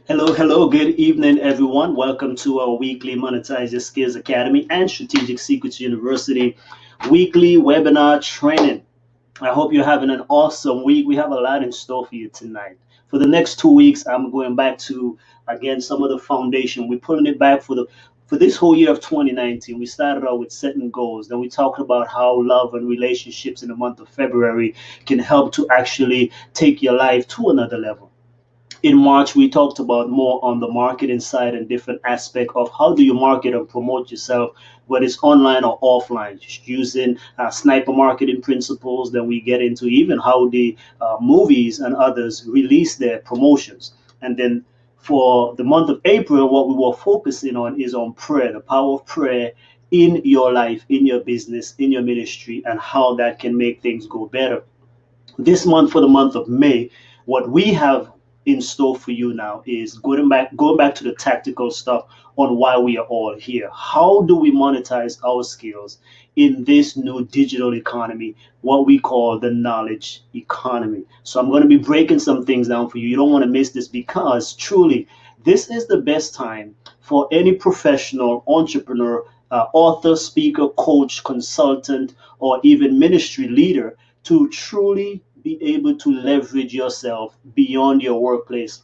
Hello, good evening, everyone. Welcome to our weekly Monetize Your Skills Academy and Strategic Secrets University weekly webinar training. I hope you're having an awesome week. We have a lot in store for you tonight. For the next 2 weeks, I'm going back to again some of the foundation. We're pulling it back for this whole year of 2019. We started out with setting goals. Then we talked about how love and relationships in the month of February can help to actually take your life to another level. In March, we talked about more on the marketing side and different aspect of how do you market and promote yourself, whether it's online or offline, just using sniper marketing principles. Then we get into even how the movies and others release their promotions. And then for the month of April, what we were focusing on is on prayer, the power of prayer in your life, in your business, in your ministry, and how that can make things go better. This month, for the month of May, what we have in store for you now is going back to the tactical stuff on why we are all here. How do we monetize our skills in this new digital economy, what we call the knowledge economy? So I'm going to be breaking some things down for you. You don't want to miss this, because truly this is the best time for any professional entrepreneur, author, speaker, coach, consultant, or even ministry leader to truly be able to leverage yourself beyond your workplace,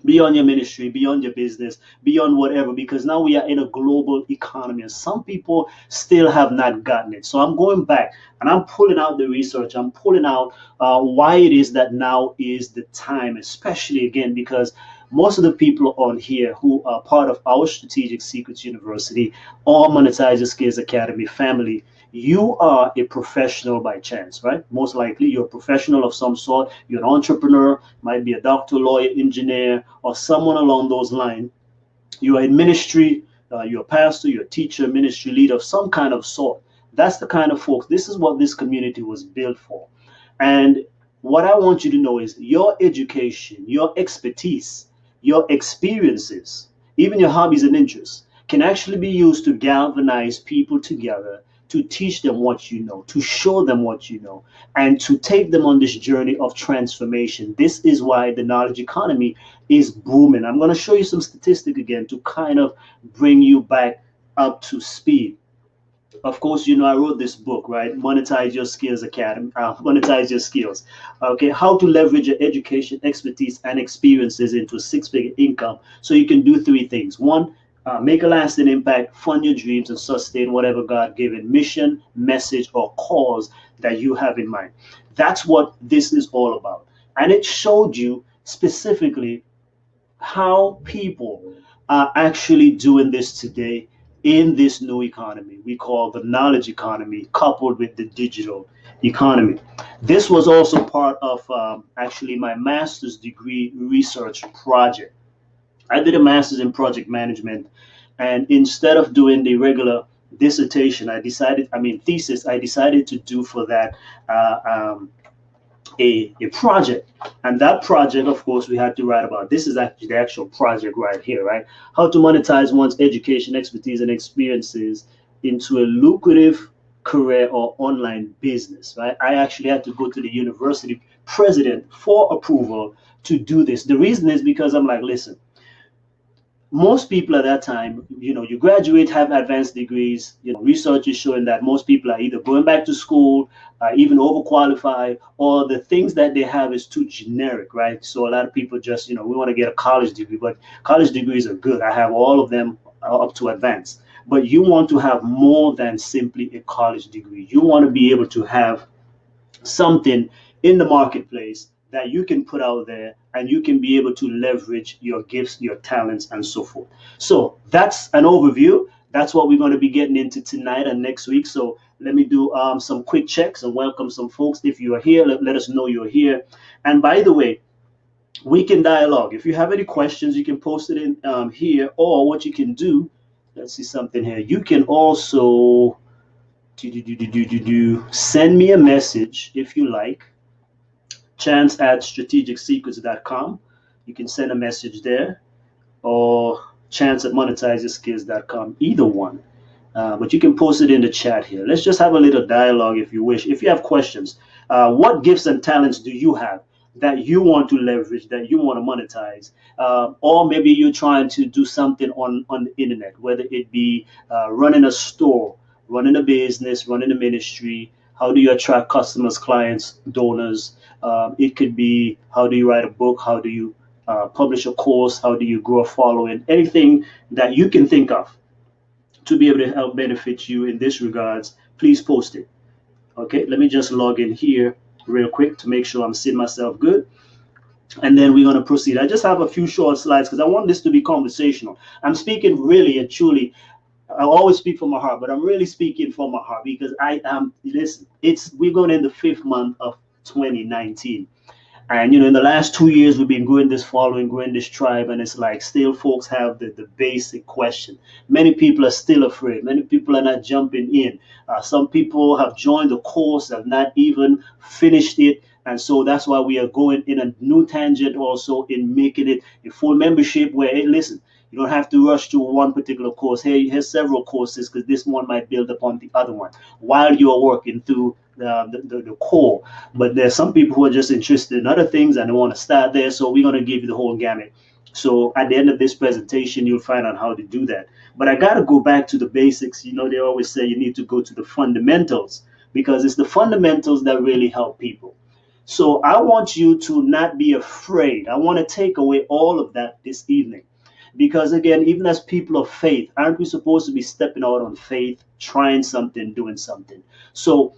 beyond your ministry, beyond your business, beyond whatever, because now we are in a global economy and some people still have not gotten it. So I'm going back and I'm pulling out the research, I'm pulling out why it is that now is the time, especially again, because most of the people on here who are part of our Strategic Secrets University or Monetize Your Skills Academy family, you are a professional by chance, right? Most likely you're a professional of some sort. You're an entrepreneur, might be a doctor, lawyer, engineer, or someone along those lines. You are in ministry, you're a pastor, you're a teacher, ministry leader of some kind of sort. That's the kind of folks, this is what this community was built for. And what I want you to know is your education, your expertise, your experiences, even your hobbies and interests can actually be used to galvanize people together, to teach them what you know, to show them what you know, and to take them on this journey of transformation. This is why the knowledge economy is booming. I'm going to show you some statistic again to kind of bring you back up to speed. Of course, I wrote this book, right? Monetize Your Skills Academy, Monetize Your Skills. Okay, how to leverage your education, expertise, and experiences into a six-figure income. So you can do three things. One, make a lasting impact, fund your dreams, and sustain whatever God-given mission, message, or cause that you have in mind. That's what this is all about. And it showed you specifically how people are actually doing this today in this new economy we call the knowledge economy, coupled with the digital economy. This was also part of actually my master's degree research project. I did a master's in project management, and instead of doing the regular dissertation, thesis, I decided to do for that uh, um, a project. And that project, of course, we had to write about. This is actually the actual project right here, right? How to monetize one's education, expertise, and experiences into a lucrative career or online business, right? I actually had to go to the university president for approval to do this. The reason is because I'm like, listen, most people at that time, you graduate, have advanced degrees. Research is showing that most people are either going back to school, even overqualified, or the things that they have is too generic, right? So a lot of people just, we want to get a college degree, but college degrees are good. I have all of them up to advanced. But you want to have more than simply a college degree. You want to be able to have something in the marketplace that you can put out there, and you can be able to leverage your gifts, your talents, and so forth. So that's an overview. That's what we're going to be getting into tonight and next week. So let me do some quick checks and welcome some folks. If you are here, let us know you're here. And by the way, we can dialogue. If you have any questions, you can post it in here, or what you can do, let's see something here. You can also send me a message if you like, chance at strategicsecrets.com. You can send a message there, or chance at monetizeyourskills.com, either one. But you can post it in the chat here. Let's just have a little dialogue if you wish. If you have questions, what gifts and talents do you have? that you want to leverage, that you want to monetize, or maybe you're trying to do something on the internet, whether it be running a store, running a business, running a ministry. How do you attract customers, clients, donors? It could be how do you write a book? How do you publish a course? How do you grow a following? Anything that you can think of to be able to help benefit you in this regards, please post it. Okay, let me just log in here real quick to make sure I'm seeing myself good. And then we're going to proceed. I just have a few short slides because I want this to be conversational. I'm speaking really and truly. I always speak from my heart, but I'm really speaking from my heart because I am, listen, we're going in the 5th month of 2019. And in the last 2 years, we've been growing this following, growing this tribe, and it's like still folks have the basic question. Many people are still afraid. Many people are not jumping in. Some people have joined the course, have not even finished it. And so that's why we are going in a new tangent also in making it a full membership where, hey, listen, you don't have to rush to one particular course. Hey, here's several courses because this one might build upon the other one while you're working through the core. But there's some people who are just interested in other things and they want to start there. So we're going to give you the whole gamut. So at the end of this presentation, you'll find out how to do that. But I got to go back to the basics. They always say you need to go to the fundamentals because it's the fundamentals that really help people. So I want you to not be afraid. I want to take away all of that this evening. Because again, even as people of faith, aren't we supposed to be stepping out on faith, trying something, doing something? So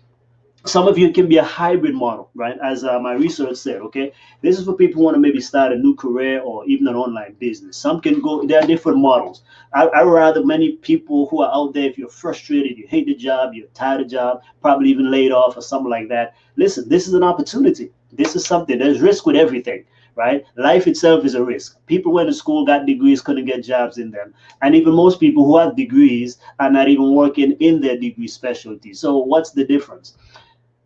some of you can be a hybrid model, right? As my research said, okay, this is for people who want to maybe start a new career or even an online business. Some can go, there are different models. I rather many people who are out there, if you're frustrated, you hate the job, you're tired of the job, probably even laid off or something like that. Listen, this is an opportunity. This is something, there's risk with everything, right? Life itself is a risk. People went to school, got degrees, couldn't get jobs in them. And even most people who have degrees are not even working in their degree specialty. So what's the difference?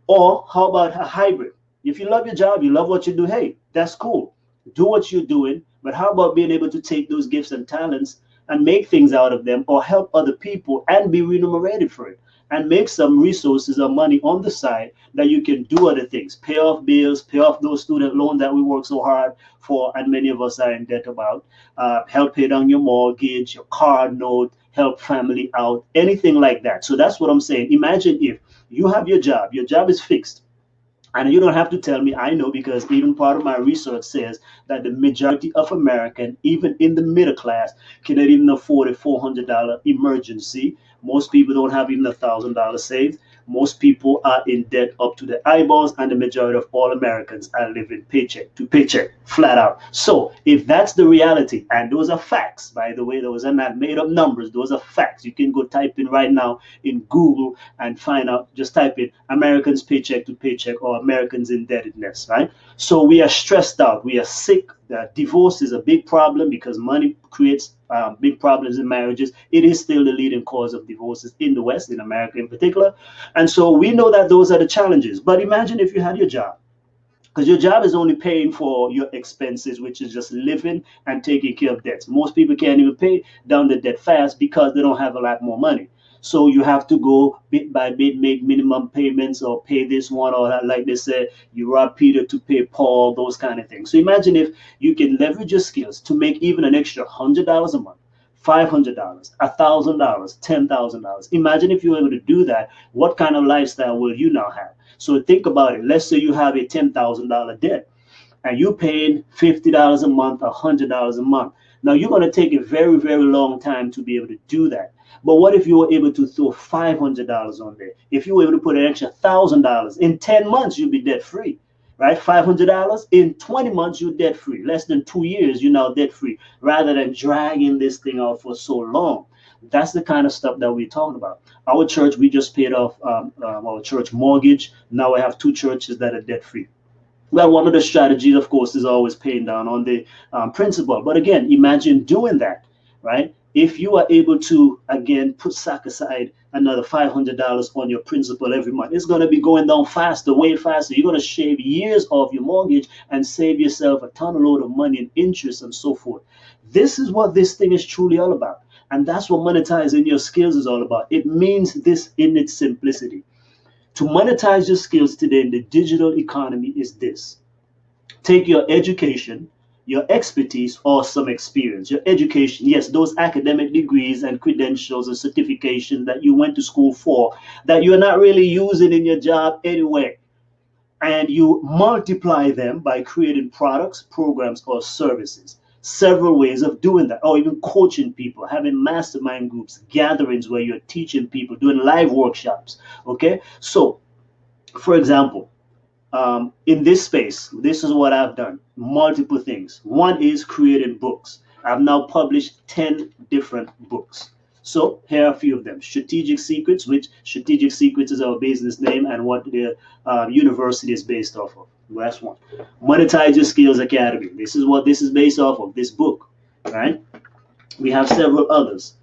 Or how about a hybrid? If you love your job, you love what you do, hey, that's cool. Do what you're doing. But how about being able to take those gifts and talents and make things out of them or help other people and be remunerated for it and make some resources or money on the side that you can do other things, pay off bills, pay off those student loans that we work so hard for and many of us are in debt about, help pay down your mortgage, your car note, help family out, anything like that. So that's what I'm saying. Imagine if you have your job is fixed. And you don't have to tell me, I know because even part of my research says that the majority of Americans, even in the middle class, cannot even afford a $400 emergency. Most people don't have even $1,000 saved. Most people are in debt up to the eyeballs, and the majority of all Americans are living paycheck to paycheck, flat out. So, if that's the reality, and those are facts, by the way, those are not made up numbers, those are facts. You can go type in right now in Google and find out, just type in Americans paycheck to paycheck or Americans indebtedness, right? So, we are stressed out, we are sick. Divorce is a big problem because money creates big problems in marriages. It is still the leading cause of divorces in the West, in America in particular. And so we know that those are the challenges. But imagine if you had your job, because your job is only paying for your expenses, which is just living and taking care of debts. Most people can't even pay down the debt fast because they don't have a lot more money. So you have to go bit by bit, make minimum payments or pay this one or that, like they said, you rob Peter to pay Paul, those kind of things. So imagine if you can leverage your skills to make even an extra $100 a month. $500, $1,000, $10,000. Imagine if you were able to do that, what kind of lifestyle will you now have? So think about it. Let's say you have a $10,000 debt and you're paying $50 a month, $100 a month. Now you're going to take a very, very long time to be able to do that. But what if you were able to throw $500 on there? If you were able to put an extra $1,000 in 10 months, you'd be debt free, right? $500 in 20 months, you're debt free. Less than 2 years, you're now debt free, rather than dragging this thing out for so long. That's the kind of stuff that we're talking about. Our church, we just paid off our church mortgage. Now we have two churches that are debt free. Well, one of the strategies, of course, is always paying down on the principal. But again, imagine doing that, right? If you are able to, again, sack aside another $500 on your principal every month, it's going to be going down faster, way faster. You're going to shave years off your mortgage and save yourself a ton of load of money and interest and so forth. This is what this thing is truly all about. And that's what monetizing your skills is all about. It means this in its simplicity. To monetize your skills today in the digital economy is this. Take your education, your expertise, or some experience. Your education, yes, those academic degrees and credentials and certifications that you went to school for that you're not really using in your job anyway. And you multiply them by creating products, programs, or services. Several ways of doing that, or even coaching people, having mastermind groups, gatherings where you're teaching people, doing live workshops. Okay, so for example, in this space, this is what I've done. Multiple things. One is creating books. I've now published 10 different books. So here are a few of them. Strategic Secrets, which Strategic Secrets is our business name and what the university is based off of. Last one. Monetize Your Skills Academy. This is what this is based off of, this book, right? We have several others.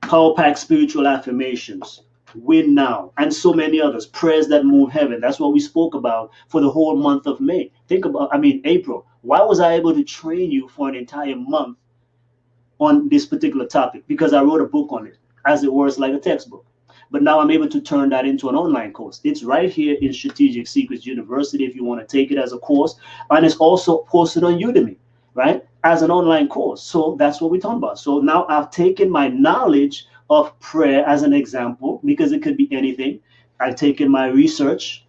Power Pack Spiritual Affirmations, Win Now, and so many others. Prayers That Move Heaven. That's what we spoke about for the whole month of May. April. Why was I able to train you for an entire month on this particular topic? Because I wrote a book on it, as it was like a textbook. But now I'm able to turn that into an online course. It's right here in Strategic Secrets University if you want to take it as a course. And it's also posted on Udemy, right? As an online course. So that's what we're talking about. So now I've taken my knowledge of prayer as an example, because it could be anything. I've taken my research.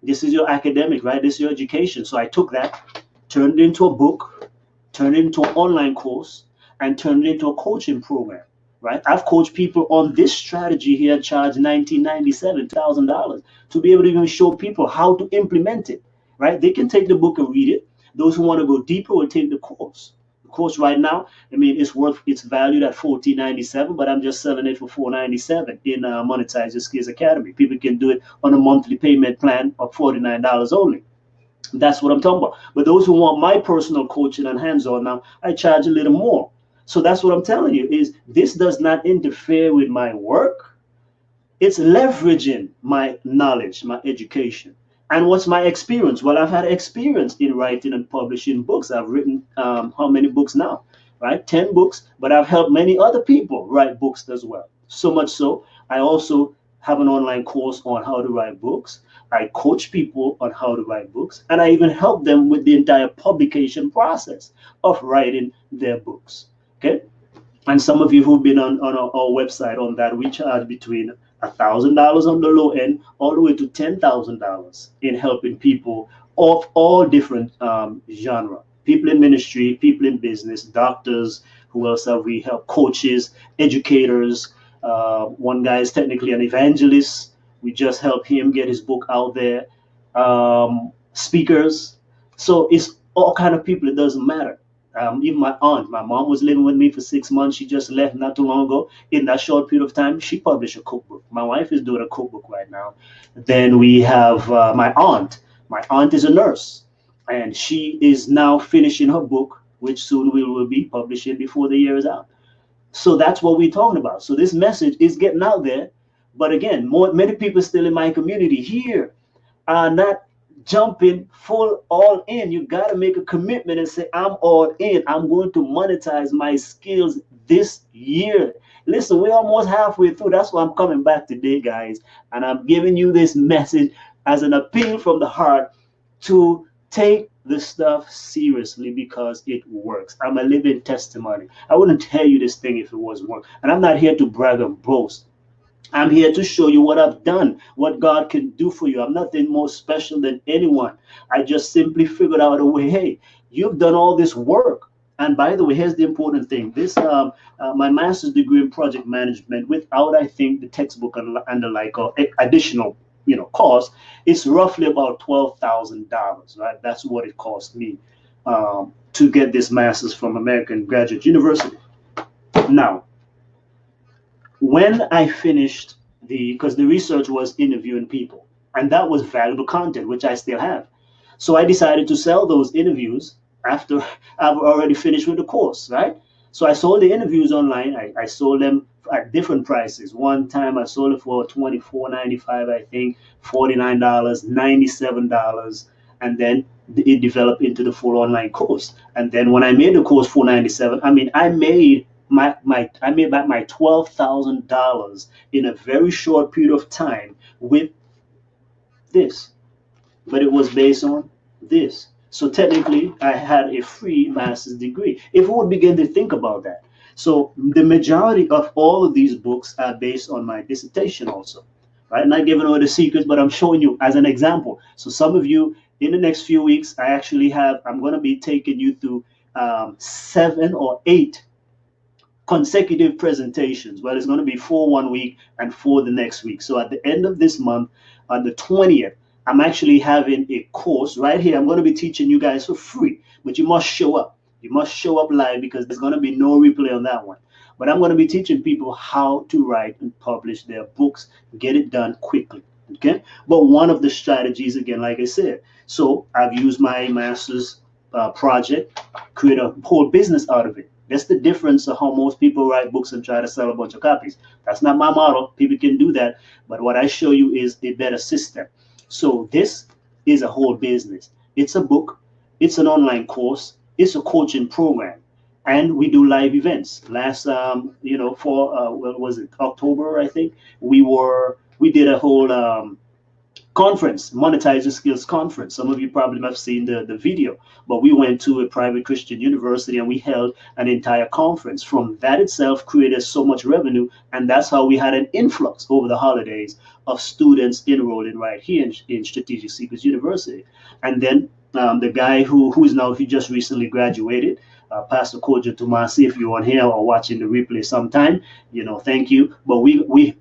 This is your academic, right? This is your education. So I took that, turned it into a book, turned it into an online course, and turned it into a coaching program, right? I've coached people on this strategy here, charged $1997, $2,000 to be able to even show people how to implement it, right? They can take the book and read it. Those who want to go deeper will take the course. The course right now, it's valued at $14.97, but I'm just selling it for $4.97 in Monetize Your Skills Academy. People can do it on a monthly payment plan of $49 only. That's what I'm talking about. But those who want my personal coaching and hands-on now, I charge a little more. So that's what I'm telling you is this does not interfere with my work. It's leveraging my knowledge, my education. And what's my experience? Well, I've had experience in writing and publishing books. I've written how many books now? Right? 10 books, but I've helped many other people write books as well. So much so, I also have an online course on how to write books. I coach people on how to write books, and I even help them with the entire publication process of writing their books. Okay? And some of you who've been on our website on that, we charge between $1,000 on the low end all the way to $10,000 in helping people of all different genre. People in ministry, people in business, doctors. Who else have we helped? Coaches, educators. One guy is technically an evangelist. We just helped him get his book out there. Speakers. So it's all kind of people. It doesn't matter. Even my aunt, my mom was living with me for 6 months. She just left not too long ago. In that short period of time, she published a cookbook. My wife is doing a cookbook right now. Then we have my aunt. My aunt is a nurse, and she is now finishing her book, which soon we will be publishing before the year is out. So that's what we're talking about. So this message is getting out there. But again, many people still in my community here are not jumping full all in. You got to make a commitment and say, I'm all in. I'm going to monetize my skills this year. Listen, we're almost halfway through. That's why I'm coming back today, guys. And I'm giving you this message as an appeal from the heart to take the stuff seriously because it works. I'm a living testimony. I wouldn't tell you this thing if it wasn't work. And I'm not here to brag and boast. I'm here to show you what I've done, what God can do for you. I'm nothing more special than anyone. I just simply figured out a way. Hey, you've done all this work. And by the way, here's the important thing. This my master's degree in project management, without I think the textbook and the like or additional cost, it's roughly about $12,000. Right, that's what it cost me to get this master's from American Graduate University. Now, when I finished because the research was interviewing people, and that was valuable content, which I still have. So I decided to sell those interviews after I've already finished with the course, right? So I sold the interviews online. I sold them at different prices. One time I sold it for $24.95, I think, $49, $97, and then it developed into the full online course. And then when I made the course $497, I made I made back my $12,000 in a very short period of time with this, but it was based on this. So technically, I had a free master's degree. If we would begin to think about that. So the majority of all of these books are based on my dissertation also. Right? Not giving away the secrets, but I'm showing you as an example. So some of you in the next few weeks, I'm going to be taking you through 7 or 8 consecutive presentations. Well, it's going to be 4 1 week and 4 the next week. So at the end of this month, on the 20th, I'm actually having a course right here. I'm going to be teaching you guys for free, but you must show up. You must show up live because there's going to be no replay on that one. But I'm going to be teaching people how to write and publish their books, get it done quickly. Okay. But one of the strategies, again, like I said, so I've used my master's project, create a whole business out of it. That's the difference of how most people write books and try to sell a bunch of copies. That's not my model. People can do that. But what I show you is a better system. So this is a whole business. It's a book. It's an online course. It's a coaching program. And we do live events. Last, for what was it, October, I think, we did a whole conference, Monetize Your Skills conference. Some of you probably have seen the video, but we went to a private Christian university and we held an entire conference. From that itself created so much revenue, and that's how we had an influx over the holidays of students enrolling right here in Strategic Secrets University. And then the guy who is now, he just recently graduated, Pastor Kojo Tomasi, if you're on here or watching the replay sometime, thank you. But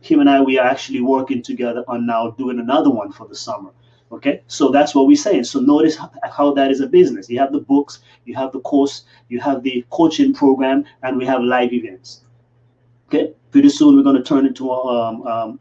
him and I, we are actually working together on now doing another one for the summer. Okay, so that's what we're saying. So notice how that is a business. You have the books, you have the course, you have the coaching program, and we have live events. Okay, pretty soon we're going to turn into a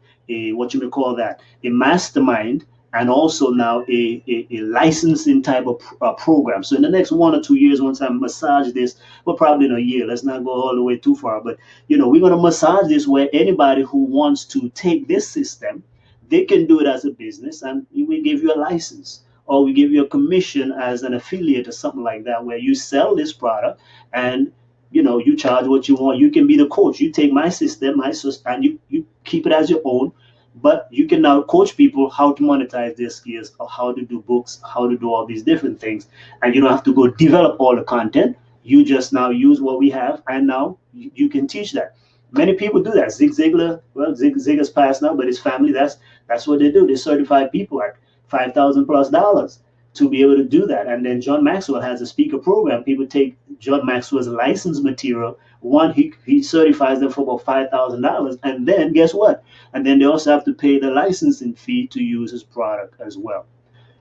what you may call that, a mastermind, and also now a licensing type of program. So in the next 1 or 2 years, once I massage this, well, probably in a year, let's not go all the way too far, but we're going to massage this where anybody who wants to take this system, they can do it as a business, and we give you a license, or we give you a commission as an affiliate or something like that, where you sell this product and you charge what you want. You can be the coach. You take my system, and you keep it as your own, but you can now coach people how to monetize their skills, or how to do books, how to do all these different things. And you don't have to go develop all the content. You just now use what we have, and now you can teach that. Many people do that. Zig Ziglar, well, Ziglar's passed now, but his family, that's what they do. They certify people at $5,000+ to be able to do that. And then John Maxwell has a speaker program. People take John Maxwell's license material. One, he certifies them for about $5,000, and then guess what? And then they also have to pay the licensing fee to use his product as well.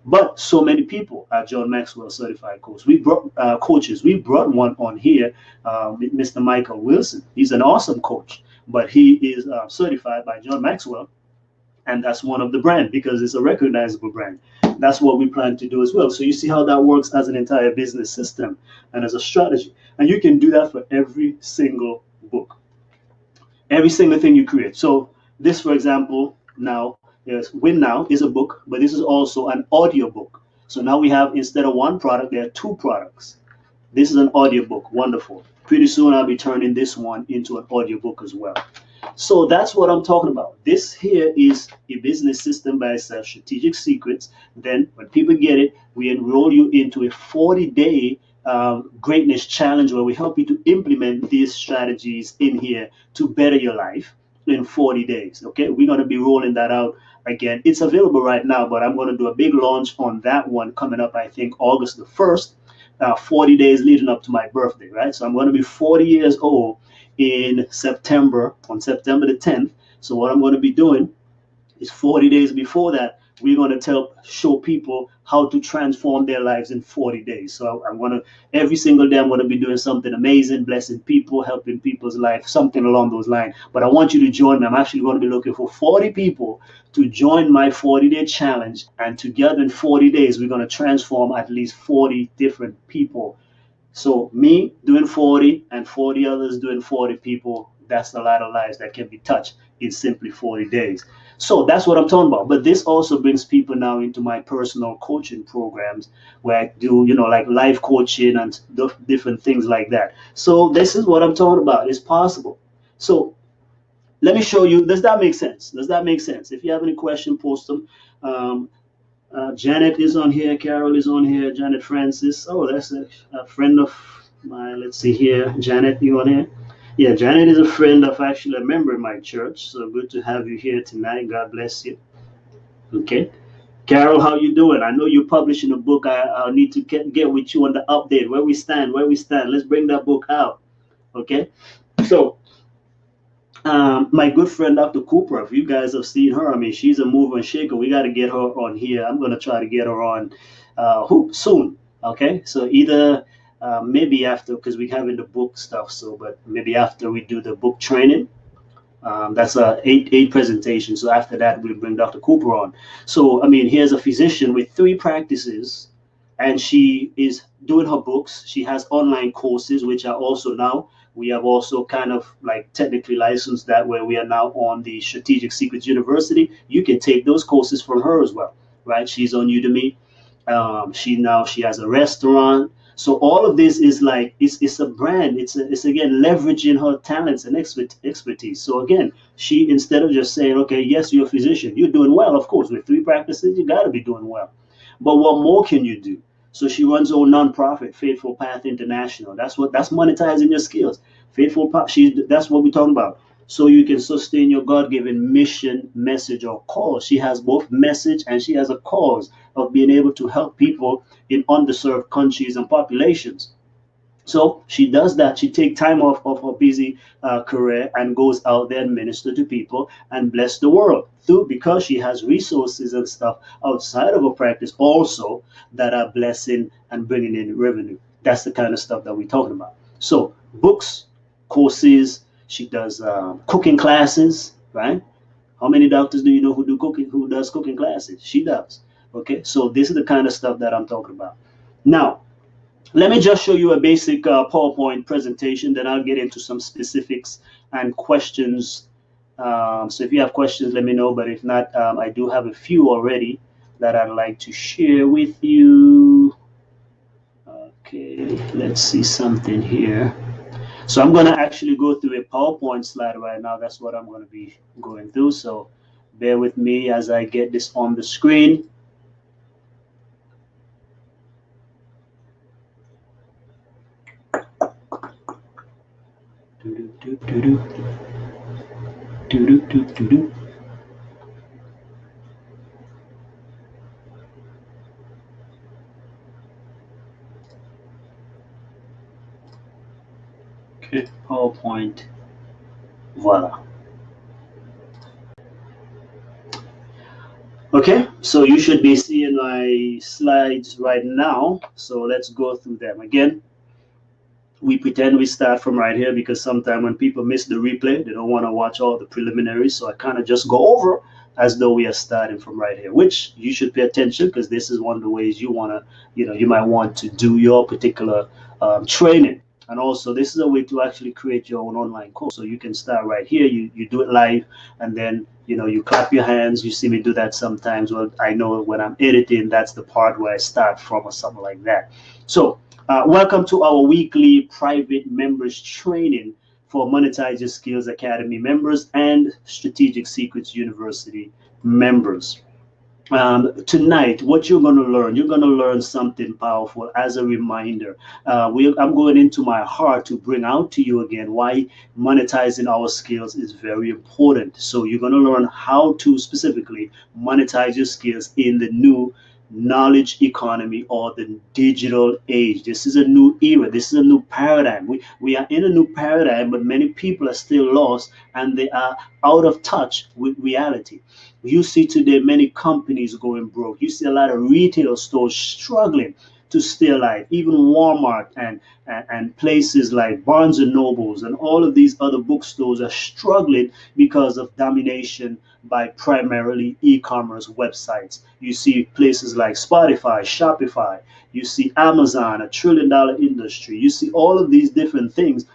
But so many people are John Maxwell certified coaches. We brought coaches. We brought one on here, Mr. Michael Wilson. He's an awesome coach, but he is certified by John Maxwell, and that's one of the brand because it's a recognizable brand. That's what we plan to do as well. So you see how that works as an entire business system and as a strategy. And you can do that for every single book, every single thing you create. So this, for example, now, yes, Win Now is a book, but this is also an audio book. So now we have, instead of one product, there are 2 products. This is an audio book. Wonderful. Pretty soon I'll be turning this one into an audio book as well. So that's what I'm talking about. This here is a business system by itself, Strategic Secrets. Then when people get it, we enroll you into a 40-day greatness challenge where we help you to implement these strategies in here to better your life in 40 days. Okay, we're going to be rolling that out again. It's available right now, but I'm going to do a big launch on that one coming up, I think, August the 1st. 40 days leading up to my birthday, right? So I'm going to be 40 years old in September, on September the 10th. So what I'm going to be doing is 40 days before that, we're going to show people how to transform their lives in 40 days. So I'm going to, every single day, I'm going to be doing something amazing, blessing people, helping people's life, something along those lines. But I want you to join me. I'm actually going to be looking for 40 people to join my 40-day challenge. And together in 40 days, we're going to transform at least 40 different people. So me doing 40 and 40 others doing 40 people, that's a lot of lives that can be touched in simply 40 days. So that's what I'm talking about. But this also brings people now into my personal coaching programs where I do, like life coaching and different things like that. So this is what I'm talking about. It's possible. So let me show you. Does that make sense? Does that make sense? If you have any question, post them. Janet is on here. Carol is on here. Janet Francis. Oh, that's a friend of mine. Let's see here. Janet, you on here? Yeah, Janet is a friend of actually a member of my church. So good to have you here tonight. God bless you. Okay. Carol, how you doing? I know you're publishing a book. I need to get with you on the update. Where we stand, where we stand. Let's bring that book out. Okay. So my good friend Dr. Cooper, if you guys have seen her, I mean, she's a mover and shaker. We got to get her on here. I'm going to try to get her on soon. Okay, so either maybe after, because we having the book stuff. So, but maybe after we do the book training, that's a eight presentation. So after that, we'll bring Dr. Cooper on. So I mean, here's a physician with three practices, and she is doing her books. She has online courses, which are also now we have also kind of like technically licensed that where we are now on the Strategic Secrets University. You can take those courses from her as well, right? She's on Udemy. She has a restaurant. So all of this is like it's a brand. It's again leveraging her talents and expertise. So again, she instead of just saying, okay, yes, you're a physician, you're doing well, of course, with three practices, you got to be doing well. But what more can you do? So she runs her own nonprofit, Faithful Path International. That's monetizing your skills. Faithful Path. That's what we're talking about. So you can sustain your God-given mission, message, or cause. She has both message and she has a cause of being able to help people in underserved countries and populations. So she does that. She takes time off of her busy career and goes out there and minister to people and bless the world through because she has resources and stuff outside of her practice also that are blessing and bringing in revenue. That's the kind of stuff that we're talking about. So books, courses. She does cooking classes, right? How many doctors do you know who do cooking? Who does cooking classes? She does. Okay, so this is the kind of stuff that I'm talking about. Now, let me just show you a basic PowerPoint presentation, then I'll get into some specifics and questions. So if you have questions, let me know. But if not, I do have a few already that I'd like to share with you. Okay, let's see something here. So I'm going to actually go through a PowerPoint slide right now. That's what I'm going to be going through. So bear with me as I get this on the screen. Okay, PowerPoint. Voila. Okay, so you should be seeing my slides right now. So let's go through them again. We pretend we start from right here because sometimes when people miss the replay, they don't want to watch all the preliminaries. So I kind of just go over as though we are starting from right here, which you should pay attention because this is one of the ways you want to, you might want to do your particular training. And also, this is a way to actually create your own online course. So you can start right here. You do it live, and then you clap your hands. You see me do that sometimes. Well, I know when I'm editing, that's the part where I start from or something like that. So welcome to our weekly private members training for Monetize Your Skills Academy members and Strategic Secrets University members. Tonight, what you're going to learn something powerful as a reminder. I'm going into my heart to bring out to you again why monetizing our skills is very important. So you're going to learn how to specifically monetize your skills in the new knowledge economy or the digital age. This is a new era. This is a new paradigm. We are in a new paradigm, but many people are still lost and they are out of touch with reality. You see today many companies going broke. You see a lot of retail stores struggling to stay alive. Even Walmart and places like Barnes and Nobles and all of these other bookstores are struggling because of domination by primarily e-commerce websites. You see places like Spotify, Shopify. You see Amazon, $1 trillion industry. You see all of these different things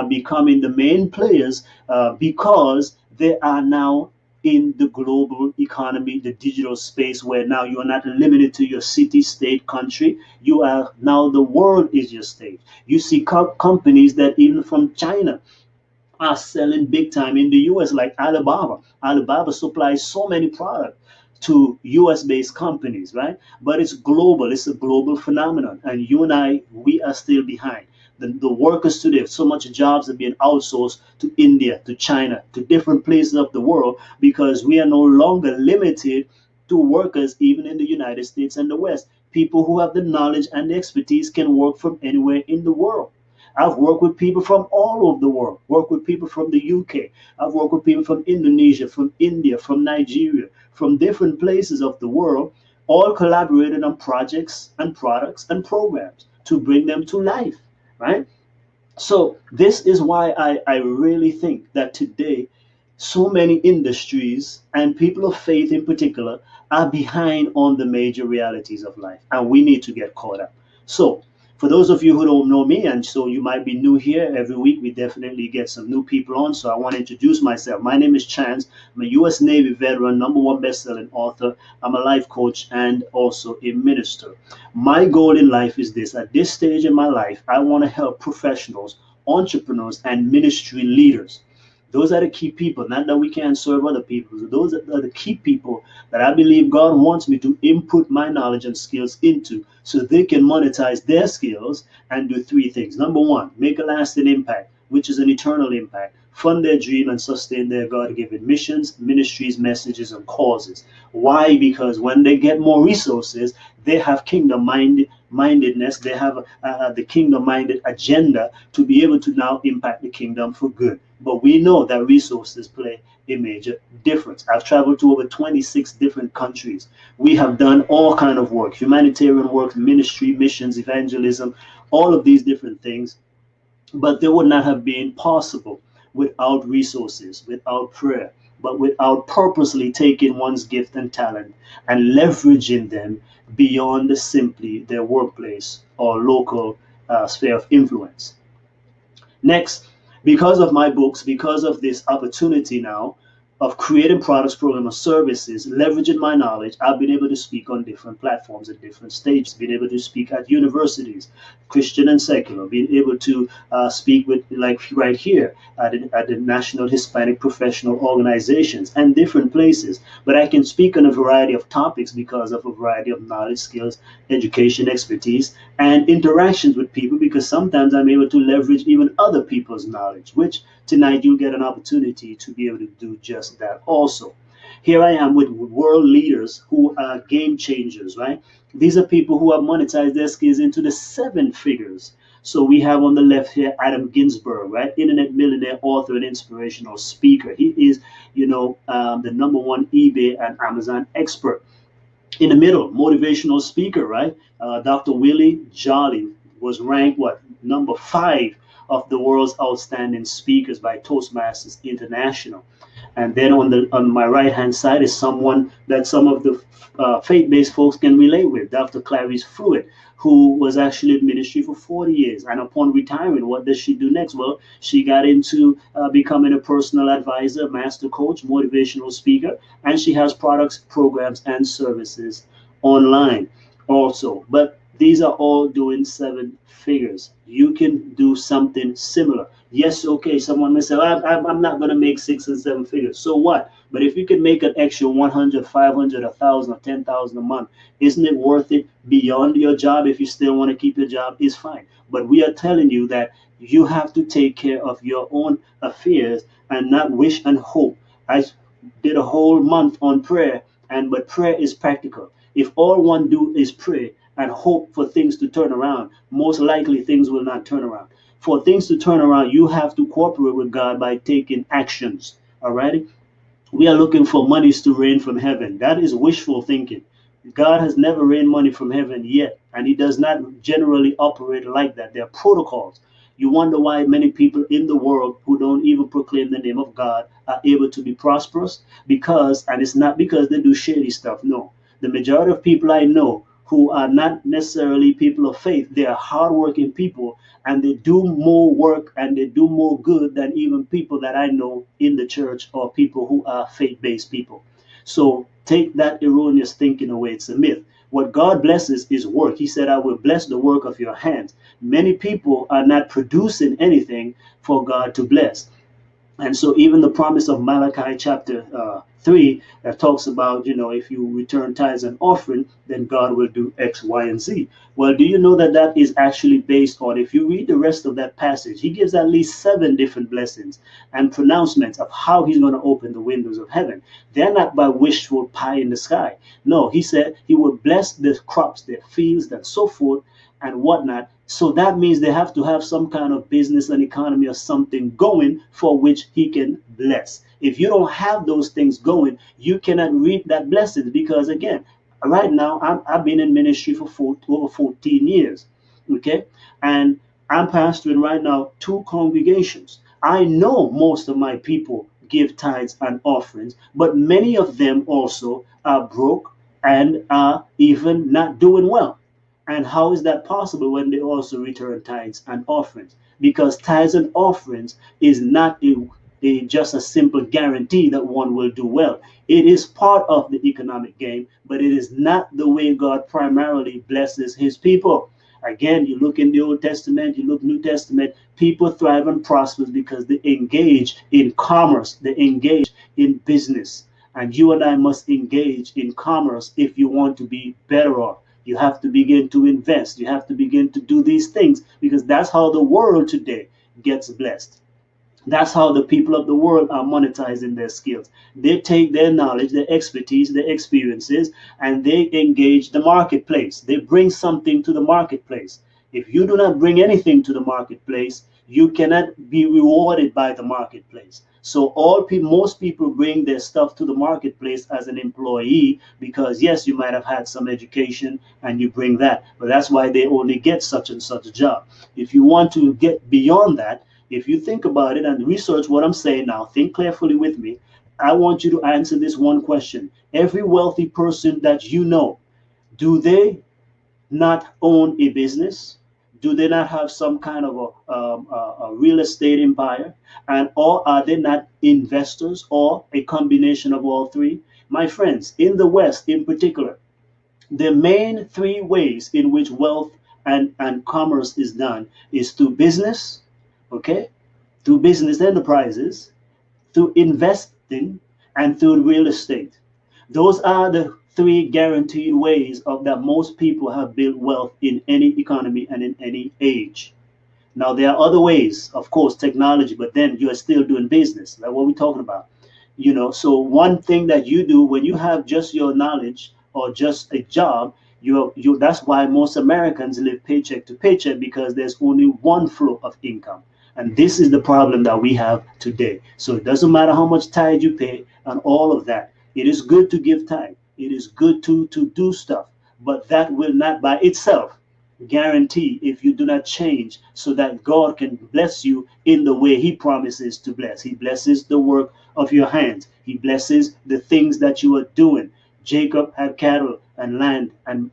becoming the main players because they are now in the global economy, the digital space, where now you are not limited to your city, state, country. You are now the world is your state. You see companies that even from China are selling big time in the US, like Alibaba. Alibaba supplies so many products to US based companies, right? But it's global, it's a global phenomenon. And you and I, we are still behind. The workers today, so much jobs are being outsourced to India, to China, to different places of the world because we are no longer limited to workers even in the United States and the West. People who have the knowledge and the expertise can work from anywhere in the world. I've worked with people from all over the world, worked with people from the UK. I've worked with people from Indonesia, from India, from Nigeria, from different places of the world, all collaborated on projects and products and programs to bring them to life, right? So this is why I really think that today so many industries and people of faith in particular are behind on the major realities of life, and we need to get caught up. So for those of you who don't know me, and so you might be new here, every week we definitely get some new people on. So I want to introduce myself. My name is Chance. I'm a U.S. Navy veteran, #1 best-selling author. I'm a life coach and also a minister. My goal in life is this: at this stage in my life, I want to help professionals, entrepreneurs, and ministry leaders. Those are the key people. Not that we can't serve other people. Those are the key people that I believe God wants me to input my knowledge and skills into so they can monetize their skills and do three things. Number one, make a lasting impact, which is an eternal impact, fund their dream and sustain their God-given missions, ministries, messages, and causes. Why? Because when they get more resources, they have mindedness, they have the kingdom minded agenda to be able to now impact the kingdom for good. But we know that resources play a major difference. I've traveled to over 26 different countries. We have done all kind of work, humanitarian work, ministry, missions, evangelism, all of these different things, but they would not have been possible without resources, without prayer, but without purposely taking one's gift and talent and leveraging them beyond simply their workplace or local sphere of influence. Next, because of my books, because of this opportunity now of creating products, programs, or services, leveraging my knowledge, I've been able to speak on different platforms at different stages, been able to speak at universities, Christian and secular, being able to speak with, like right here, at the National Hispanic Professional Organizations and different places. But I can speak on a variety of topics because of a variety of knowledge, skills, education, expertise, and interactions with people because sometimes I'm able to leverage even other people's knowledge, which tonight you'll get an opportunity to be able to do just that also. Here I am with world leaders who are game changers, right? These are people who have monetized their skills into the seven figures. So we have on the left here Adam Ginsberg, right? Internet millionaire, author, and inspirational speaker. He is, the #1 eBay and Amazon expert. In the middle, motivational speaker, right? Dr. Willie Jolly was ranked what, #5 of the world's outstanding speakers by Toastmasters International. And then on my right hand side is someone that some of the faith-based folks can relate with, Dr. Clarice Fruitt, who was actually in ministry for 40 years. And upon retiring, what does she do next? Well, she got into becoming a personal advisor, master coach, motivational speaker, and she has products, programs, and services online also. But these are all doing seven figures. You can do something similar. Yes, okay, someone may say, I'm not going to make 6 and 7 figures. So what? But if you can make an extra 100, 500, 1,000, or 10,000 a month, isn't it worth it beyond your job? If you still want to keep your job, is fine. But we are telling you that you have to take care of your own affairs and not wish and hope. I did a whole month on prayer, but prayer is practical. If all one do is pray and hope for things to turn around, most likely things will not turn around. For things to turn around, you have to cooperate with God by taking actions. All right? We are looking for monies to rain from heaven. That is wishful thinking. God has never rained money from heaven yet, and He does not generally operate like that. There are protocols. You wonder why many people in the world who don't even proclaim the name of God are able to be prosperous? Because, and it's not because they do shady stuff, no. The majority of people I know who are not necessarily people of faith, they are hardworking people and they do more work and they do more good than even people that I know in the church or people who are faith-based people. So take that erroneous thinking away. It's a myth. What God blesses is work. He said, I will bless the work of your hands. Many people are not producing anything for God to bless. And so even the promise of Malachi chapter 3 that talks about, if you return tithes and offering, then God will do X, Y, and Z. Well, do you know that that is actually based on, if you read the rest of that passage, he gives at least seven different blessings and pronouncements of how he's going to open the windows of heaven. They're not by wishful pie in the sky. No, he said he will bless the crops, their fields, and so forth and whatnot. So that means they have to have some kind of business and economy or something going for which he can bless. If you don't have those things going, you cannot reap that blessing because, again, right now I've been in ministry for over 14 years. Okay. And I'm pastoring right now two congregations. I know most of my people give tithes and offerings, but many of them also are broke and are even not doing well. And how is that possible when they also return tithes and offerings? Because tithes and offerings is not just a simple guarantee that one will do well. It is part of the economic game, but it is not the way God primarily blesses his people. Again, you look in the Old Testament, you look New Testament, people thrive and prosper because they engage in commerce, they engage in business. And you and I must engage in commerce if you want to be better off. You have to begin to invest. You have to begin to do these things because that's how the world today gets blessed. That's how the people of the world are monetizing their skills. They take their knowledge, their expertise, their experiences, and they engage the marketplace. They bring something to the marketplace. If you do not bring anything to the marketplace, you cannot be rewarded by the marketplace. So most people bring their stuff to the marketplace as an employee because yes, you might have had some education and you bring that, but that's why they only get such and such a job. If you want to get beyond that, if you think about it and research what I'm saying now, think carefully with me. I want you to answer this one question. Every wealthy person that you know, do they not own a business? Do they not have some kind of a real estate empire? And or are they not investors or a combination of all three? My friends, in the West in particular, the main three ways in which wealth and commerce is done is through business, okay, through business enterprises, through investing, and through real estate. Those are the three guaranteed ways of that most people have built wealth in any economy and in any age. Now there are other ways, of course, technology, but then you are still doing business. Like what we're talking about. So one thing that you do when you have just your knowledge or just a job, you that's why most Americans live paycheck to paycheck because there's only one flow of income. And this is the problem that we have today. So it doesn't matter how much tithe you pay and all of that. It is good to give tithe. It is good to do stuff, but that will not by itself guarantee if you do not change so that God can bless you in the way he promises to bless. He blesses the work of your hands. He blesses the things that you are doing. Jacob had cattle and land and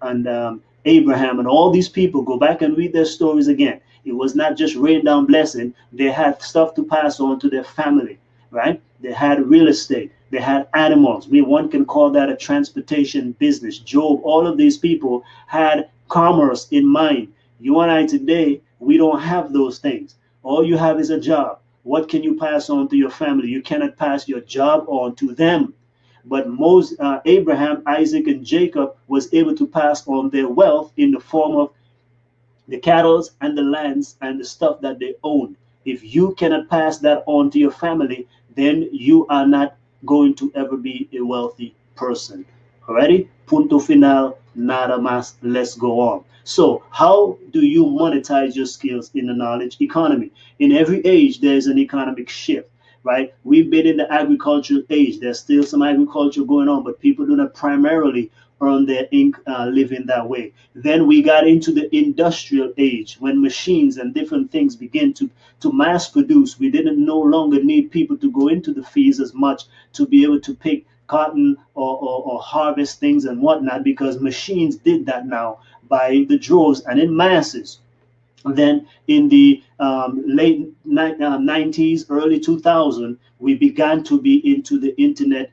Abraham and all these people, go back and read their stories again. It was not just rain down blessing. They had stuff to pass on to their family, right? They had real estate. They had animals. One can call that a transportation business. Job, all of these people had commerce in mind. You and I today, we don't have those things. All you have is a job. What can you pass on to your family? You cannot pass your job on to them. But Abraham, Isaac, and Jacob was able to pass on their wealth in the form of the cattle and the lands and the stuff that they own. If you cannot pass that on to your family, then you are not going to ever be a wealthy person. Alrighty? Punto final, nada más, let's go on. So, how do you monetize your skills in the knowledge economy? In every age, there's an economic shift, right? We've been in the agricultural age. There's still some agriculture going on, but people do not primarily earn their living that way. Then we got into the industrial age when machines and different things begin to mass produce. We didn't no longer need people to go into the fields as much to be able to pick cotton or harvest things and whatnot because machines did that now by the droves and in masses. Then in the late 90s, early 2000, we began to be into the internet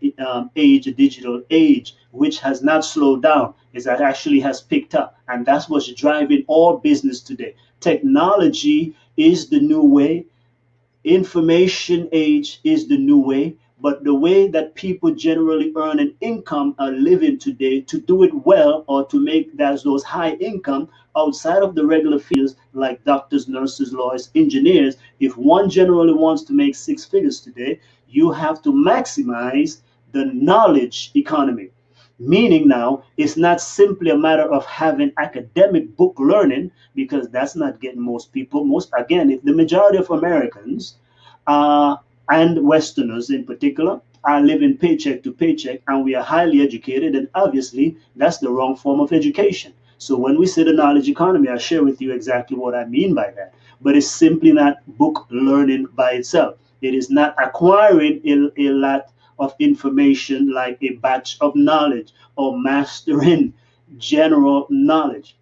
age, the digital age, which has not slowed down. It actually has picked up. And that's what's driving all business today. Technology is the new way. Information age is the new way, but the way that people generally earn an income, a living today, to do it well or to make those high income outside of the regular fields like doctors, nurses, lawyers, engineers, if one generally wants to make six figures today, you have to maximize the knowledge economy. Meaning now, it's not simply a matter of having academic book learning, because that's not getting most people. Most, again, if the majority of Americans uh, and Westerners in particular are living paycheck to paycheck and we are highly educated, and obviously that's the wrong form of education. So when we say the knowledge economy, I'll share with you exactly what I mean by that. But it's simply not book learning by itself. It is not acquiring a lot of information like a batch of knowledge or mastering general knowledge.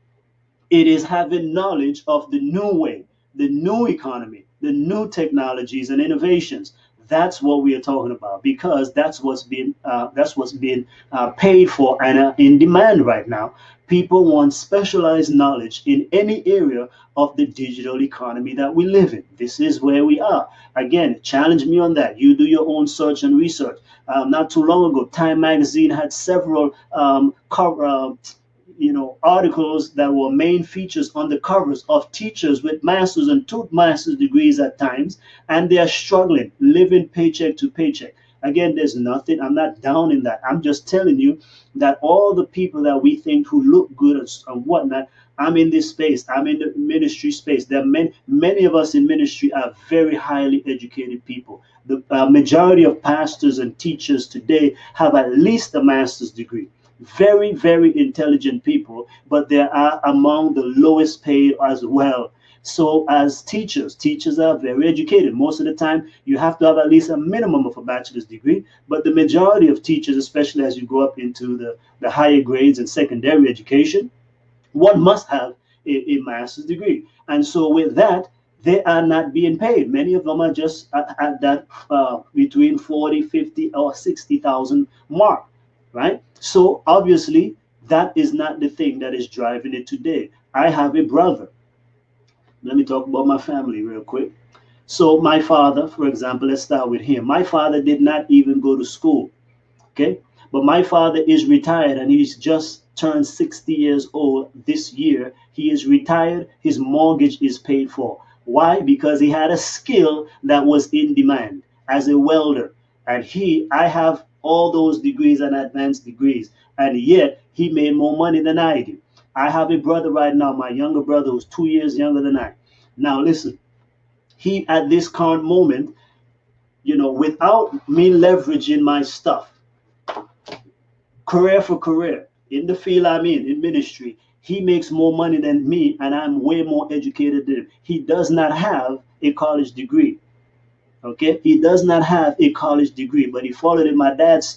It is having knowledge of the new way, the new economy, the new technologies and innovations. That's what we are talking about, because that's what's being paid for and in demand right now. People want specialized knowledge in any area of the digital economy that we live in. This is where we are. Again, challenge me on that. You do your own search and research. Not too long ago, Time Magazine had several articles that were main features on the covers of teachers with master's and two master's degrees at times, and they are struggling, living paycheck to paycheck. Again, there's nothing, I'm not down in that. I'm just telling you that all the people that we think who look good and whatnot, I'm in this space, I'm in the ministry space. There are many of us in ministry are very highly educated people. The majority of pastors and teachers today have at least a master's degree. Very, very intelligent people, but they are among the lowest paid as well. So as teachers are very educated. Most of the time, you have to have at least a minimum of a bachelor's degree. But the majority of teachers, especially as you go up into the higher grades and secondary education, one must have a master's degree. And so with that, they are not being paid. Many of them are just at that between 40, 50, or 60,000 mark, right? So obviously, that is not the thing that is driving it today. I have a brother. Let me talk about my family real quick. So my father, for example, let's start with him. My father did not even go to school. Okay, but my father is retired and he's just turned 60 years old this year. He is retired, his mortgage is paid for. Why? Because he had a skill that was in demand as a welder. And I have all those degrees and advanced degrees, and yet he made more money than I do. I have a brother right now, my younger brother, who's 2 years younger than I. Now listen, he at this current moment, without me leveraging my stuff, career for career, in the field I'm in ministry, he makes more money than me, and I'm way more educated than him. He does not have a college degree. Okay, he does not have a college degree, but he followed in my dad's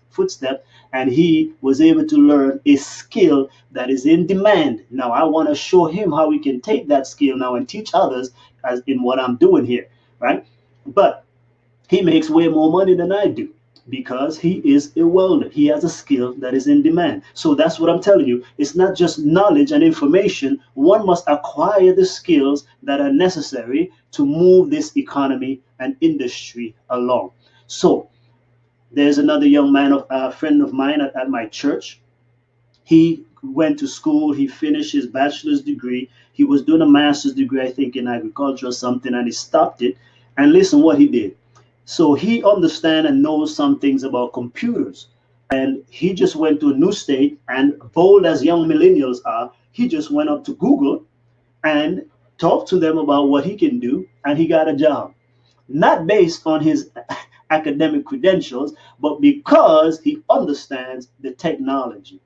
footsteps, and he was able to learn a skill that is in demand. Now I want to show him how we can take that skill now and teach others, as in what I'm doing here, right? But he makes way more money than I do because he is a welder. He has a skill that is in demand. So that's what I'm telling you. It's not just knowledge and information. One must acquire the skills that are necessary to move this economy and industry along. So there's another young man, a friend of mine at my church. He went to school, he finished his bachelor's degree. He was doing a master's degree, I think, in agriculture or something, and he stopped it. And listen what he did. So he understands and knows some things about computers. And he just went to a new state, and bold as young millennials are, he just went up to Google and talked to them about what he can do, and he got a job. Not based on his academic credentials, but because he understands the technology.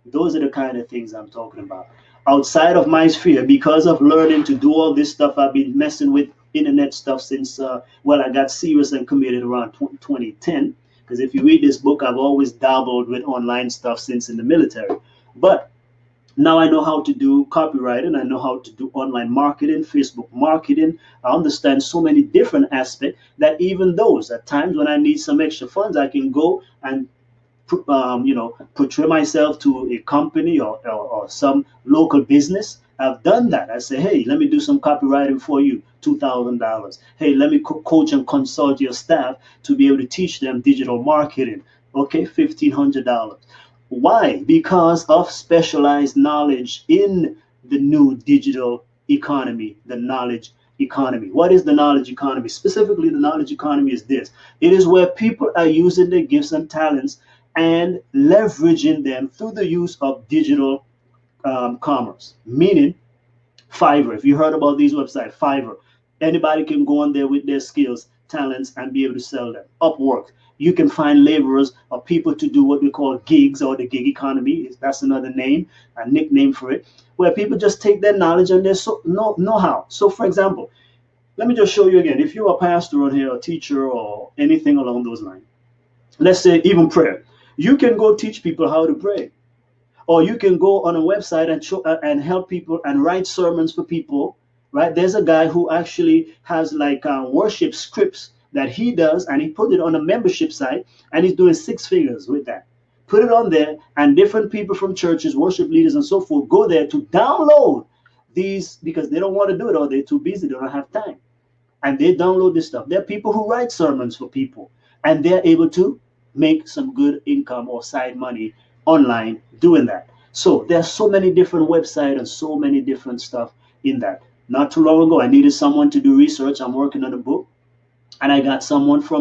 Those are the kind of things I'm talking about. Outside of my sphere, because of learning to do all this stuff, I've been messing with internet stuff since, I got serious and committed around 2010. Because if you read this book, I've always dabbled with online stuff since in the military. But now I know how to do copywriting. I know how to do online marketing, Facebook marketing. I understand so many different aspects that even those, at times when I need some extra funds, I can go and portray myself to a company or some local business I've done that. I say, hey, let me do some copywriting for you, $2,000. Hey, let me coach and consult your staff to be able to teach them digital marketing. Okay, $1,500. Why? Because of specialized knowledge in the new digital economy, the knowledge economy. What is the knowledge economy? Specifically, the knowledge economy is this: it is where people are using their gifts and talents and leveraging them through the use of digital commerce. Meaning, Fiverr. If you heard about these websites, Fiverr, anybody can go on there with their skills, talents, and be able to sell them. Upwork, you can find laborers or people to do what we call gigs, or the gig economy. That's another name, a nickname for it, where people just take their knowledge and their know-how. So, for example, let me just show you again. If you're a pastor on here, a teacher, or anything along those lines, let's say even prayer, you can go teach people how to pray, or you can go on a website and show and help people and write sermons for people. Right, there's a guy who actually has like worship scripts that he does, and he put it on a membership site, and he's doing six figures with that. Put it on there, and different people from churches, worship leaders, and so forth go there to download these, because they don't want to do it, or they're too busy, they don't have time, and they download this stuff. There are people who write sermons for people, and they're able to make some good income or side money online doing that. So there's so many different websites and so many different stuff in that. Not too long ago, I needed someone to do research. I'm working on a book, and I got someone from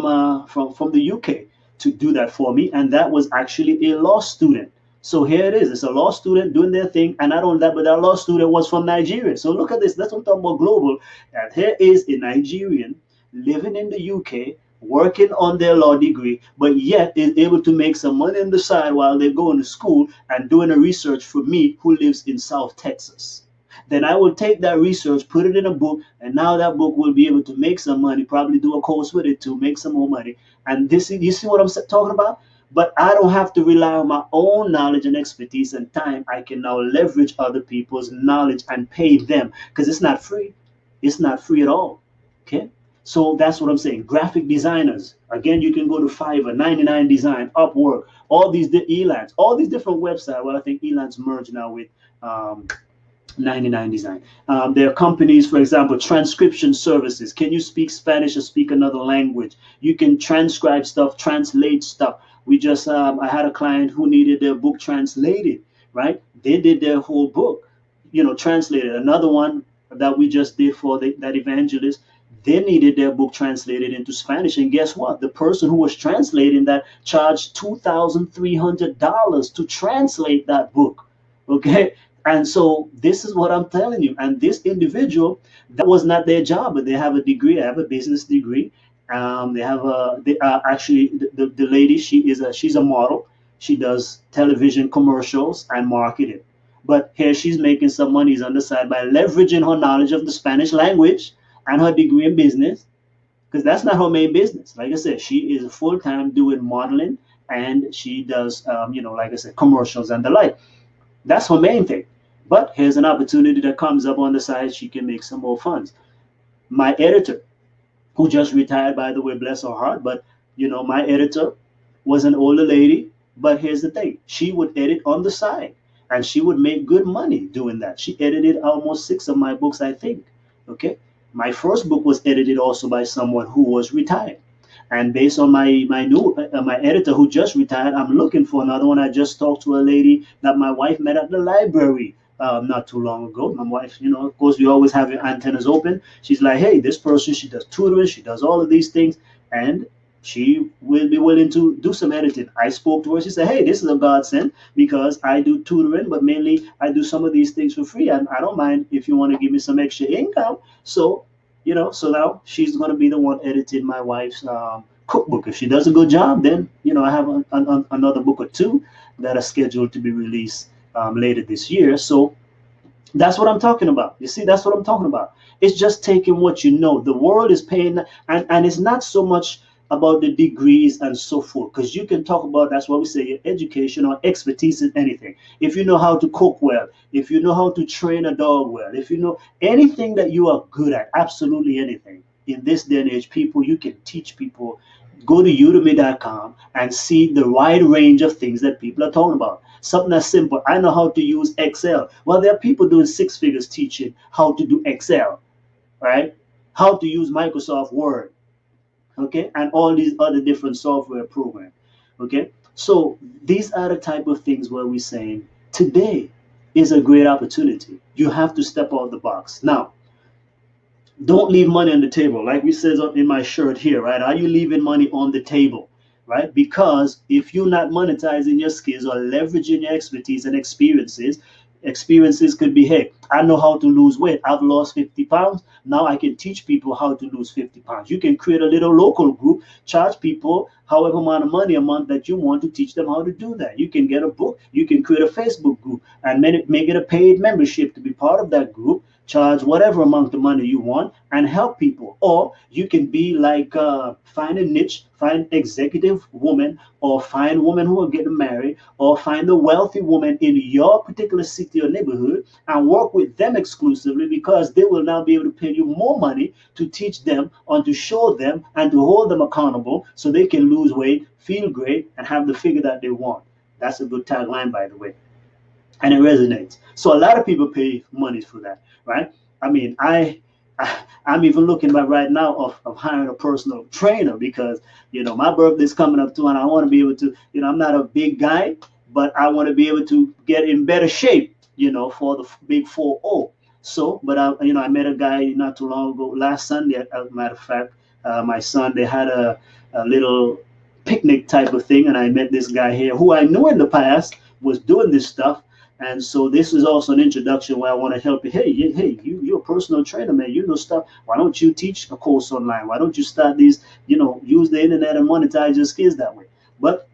the UK to do that for me, and that was actually a law student. So here it is. It's a law student doing their thing, and not only that, but that law student was from Nigeria. So look at this. That's what I'm talking about, global. And here is a Nigerian living in the UK, working on their law degree, but yet is able to make some money on the side while they're going to school and doing a research for me, who lives in South Texas. Then I will take that research, put it in a book, and now that book will be able to make some money, probably do a course with it to make some more money. And this is, you see what I'm talking about? But I don't have to rely on my own knowledge and expertise and time. I can now leverage other people's knowledge and pay them, because it's not free. It's not free at all. Okay? So that's what I'm saying. Graphic designers. Again, you can go to Fiverr, 99 Design, Upwork, all these Elance, all these different websites. Well, I think Elance merged now with 99 Design. There are companies, for example, transcription services. Can you speak Spanish or speak another language? You can transcribe stuff, translate stuff. We just, I had a client who needed their book translated, right? They did their whole book, translated. Another one that we just did for that evangelist, they needed their book translated into Spanish. And guess what? The person who was translating that charged $2,300 to translate that book. Okay. And so this is what I'm telling you. And this individual, that was not their job, but they have a degree. They have a business degree. They actually, the lady, she's a model. She does television commercials and marketing. But here she's making some monies on the side by leveraging her knowledge of the Spanish language and her degree in business, because that's not her main business. Like I said, she is full time doing modeling, and she does, like I said, commercials and the like. That's her main thing. But here's an opportunity that comes up on the side. She can make some more funds. My editor, who just retired, by the way, bless her heart, but my editor was an older lady. But here's the thing: she would edit on the side, and she would make good money doing that. She edited almost 6 of my books, I think. Okay, my first book was edited also by someone who was retired. And based on my editor who just retired, I'm looking for another one. I just talked to a lady that my wife met at the library not too long ago. My wife, of course, we always have your antennas open. She's like, hey, this person, she does tutoring, she does all of these things, and she will be willing to do some editing. I spoke to her. She said, hey, this is a godsend, because I do tutoring, but mainly I do some of these things for free, and I don't mind if you want to give me some extra income. So now she's going to be the one editing my wife's cookbook. If she does a good job, then I have another book or two that are scheduled to be released later this year. So that's what I'm talking about. You see, that's what I'm talking about. It's just taking what you know. The world is paying, and it's not so much about the degrees and so forth, because you can talk about, that's what we say, your education or expertise in anything. If you know how to cook well, if you know how to train a dog well, if you know anything that you are good at, absolutely anything. In this day and age, you can teach people go to udemy.com and see the wide range of things that people are talking about. Something that's simple. I know how to use Excel. Well, there are people doing six figures teaching how to do Excel, right? How to use Microsoft Word, okay, and all these other different software programs, okay. So these are the type of things where we're saying today is a great opportunity. You have to step out of the box. Now, don't leave money on the table. Like we says up in my shirt here, right? Are you leaving money on the table, right? Because if you're not monetizing your skills or leveraging your expertise and experiences could be, hey, I know how to lose weight. I've lost 50 pounds. Now I can teach people how to lose 50 pounds. You can create a little local group, charge people however amount of money a month that you want to teach them how to do that. You can get a book. You can create a Facebook group and make it a paid membership to be part of that group, charge whatever amount of money you want and help people. Or you can be like, find a niche, find executive woman, or find women who are getting married, or find a wealthy woman in your particular city or neighborhood and work with them exclusively, because they will now be able to pay you more money to teach them and to show them and to hold them accountable so they can lose weight, feel great, and have the figure that they want. That's a good tagline, by the way, and it resonates. So a lot of people pay money for that, right? I mean, I'm even looking at right now of hiring a personal trainer, because my birthday's coming up too, and I want to be able to, I'm not a big guy, but I want to be able to get in better shape, for the big 4-0. So, but I met a guy not too long ago, last Sunday, as a matter of fact, my son, they had a little picnic type of thing, and I met this guy here who I knew in the past was doing this stuff. And so this is also an introduction where I want to help you. Hey, you're a personal trainer, man. You know stuff. Why don't you teach a course online? Why don't you start these, use the internet and monetize your skills that way? But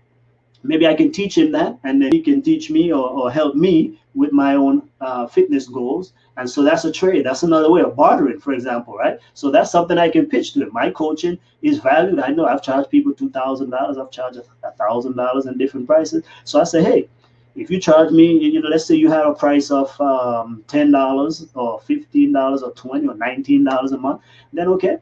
maybe I can teach him that, and then he can teach me or help me with my own fitness goals. And so that's a trade. That's another way of bartering, for example, right? So that's something I can pitch to him. My coaching is valued. I know I've charged people $2,000. I've charged $1,000 in different prices. So I say, hey, if you charge me, let's say you have a price of $10 or $15 or $20 or $19 a month, then okay,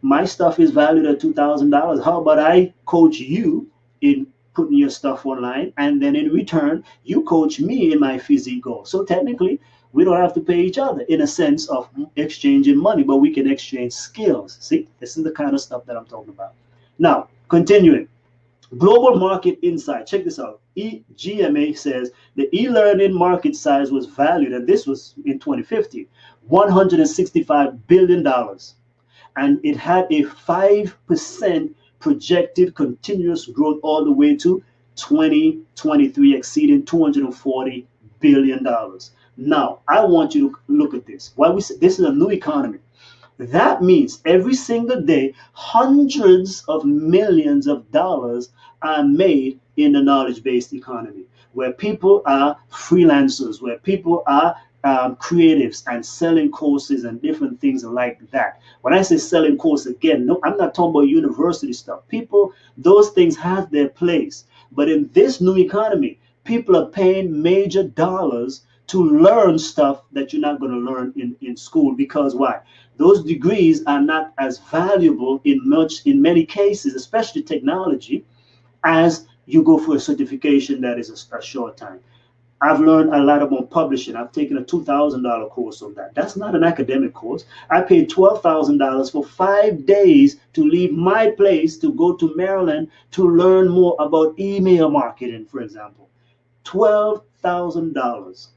my stuff is valued at $2,000. How about I coach you in putting your stuff online, and then in return, you coach me in my physique goal. So technically, we don't have to pay each other in a sense of exchanging money, but we can exchange skills. See, this is the kind of stuff that I'm talking about. Now, continuing. Global Market Insight. Check this out. GMA says the e-learning market size was valued, and this was in 2050, $165 billion. And it had a 5% projected continuous growth all the way to 2023, exceeding $240 billion. Now, I want you to look at this. Why we say this is a new economy. That means every single day, hundreds of millions of dollars are made in the knowledge-based economy, where people are freelancers, where people are creatives and selling courses and different things like that. When I say selling courses, again, no, I'm not talking about university stuff. People, those things have their place. But in this new economy, people are paying major dollars to learn stuff that you're not going to learn in school. Because why? Those degrees are not as valuable in many cases, especially technology, as you go for a certification that is a short time. I've learned a lot about publishing. I've taken a $2,000 course on that. That's not an academic course. I paid $12,000 for 5 days to leave my place to go to Maryland to learn more about email marketing, for example. $12,000.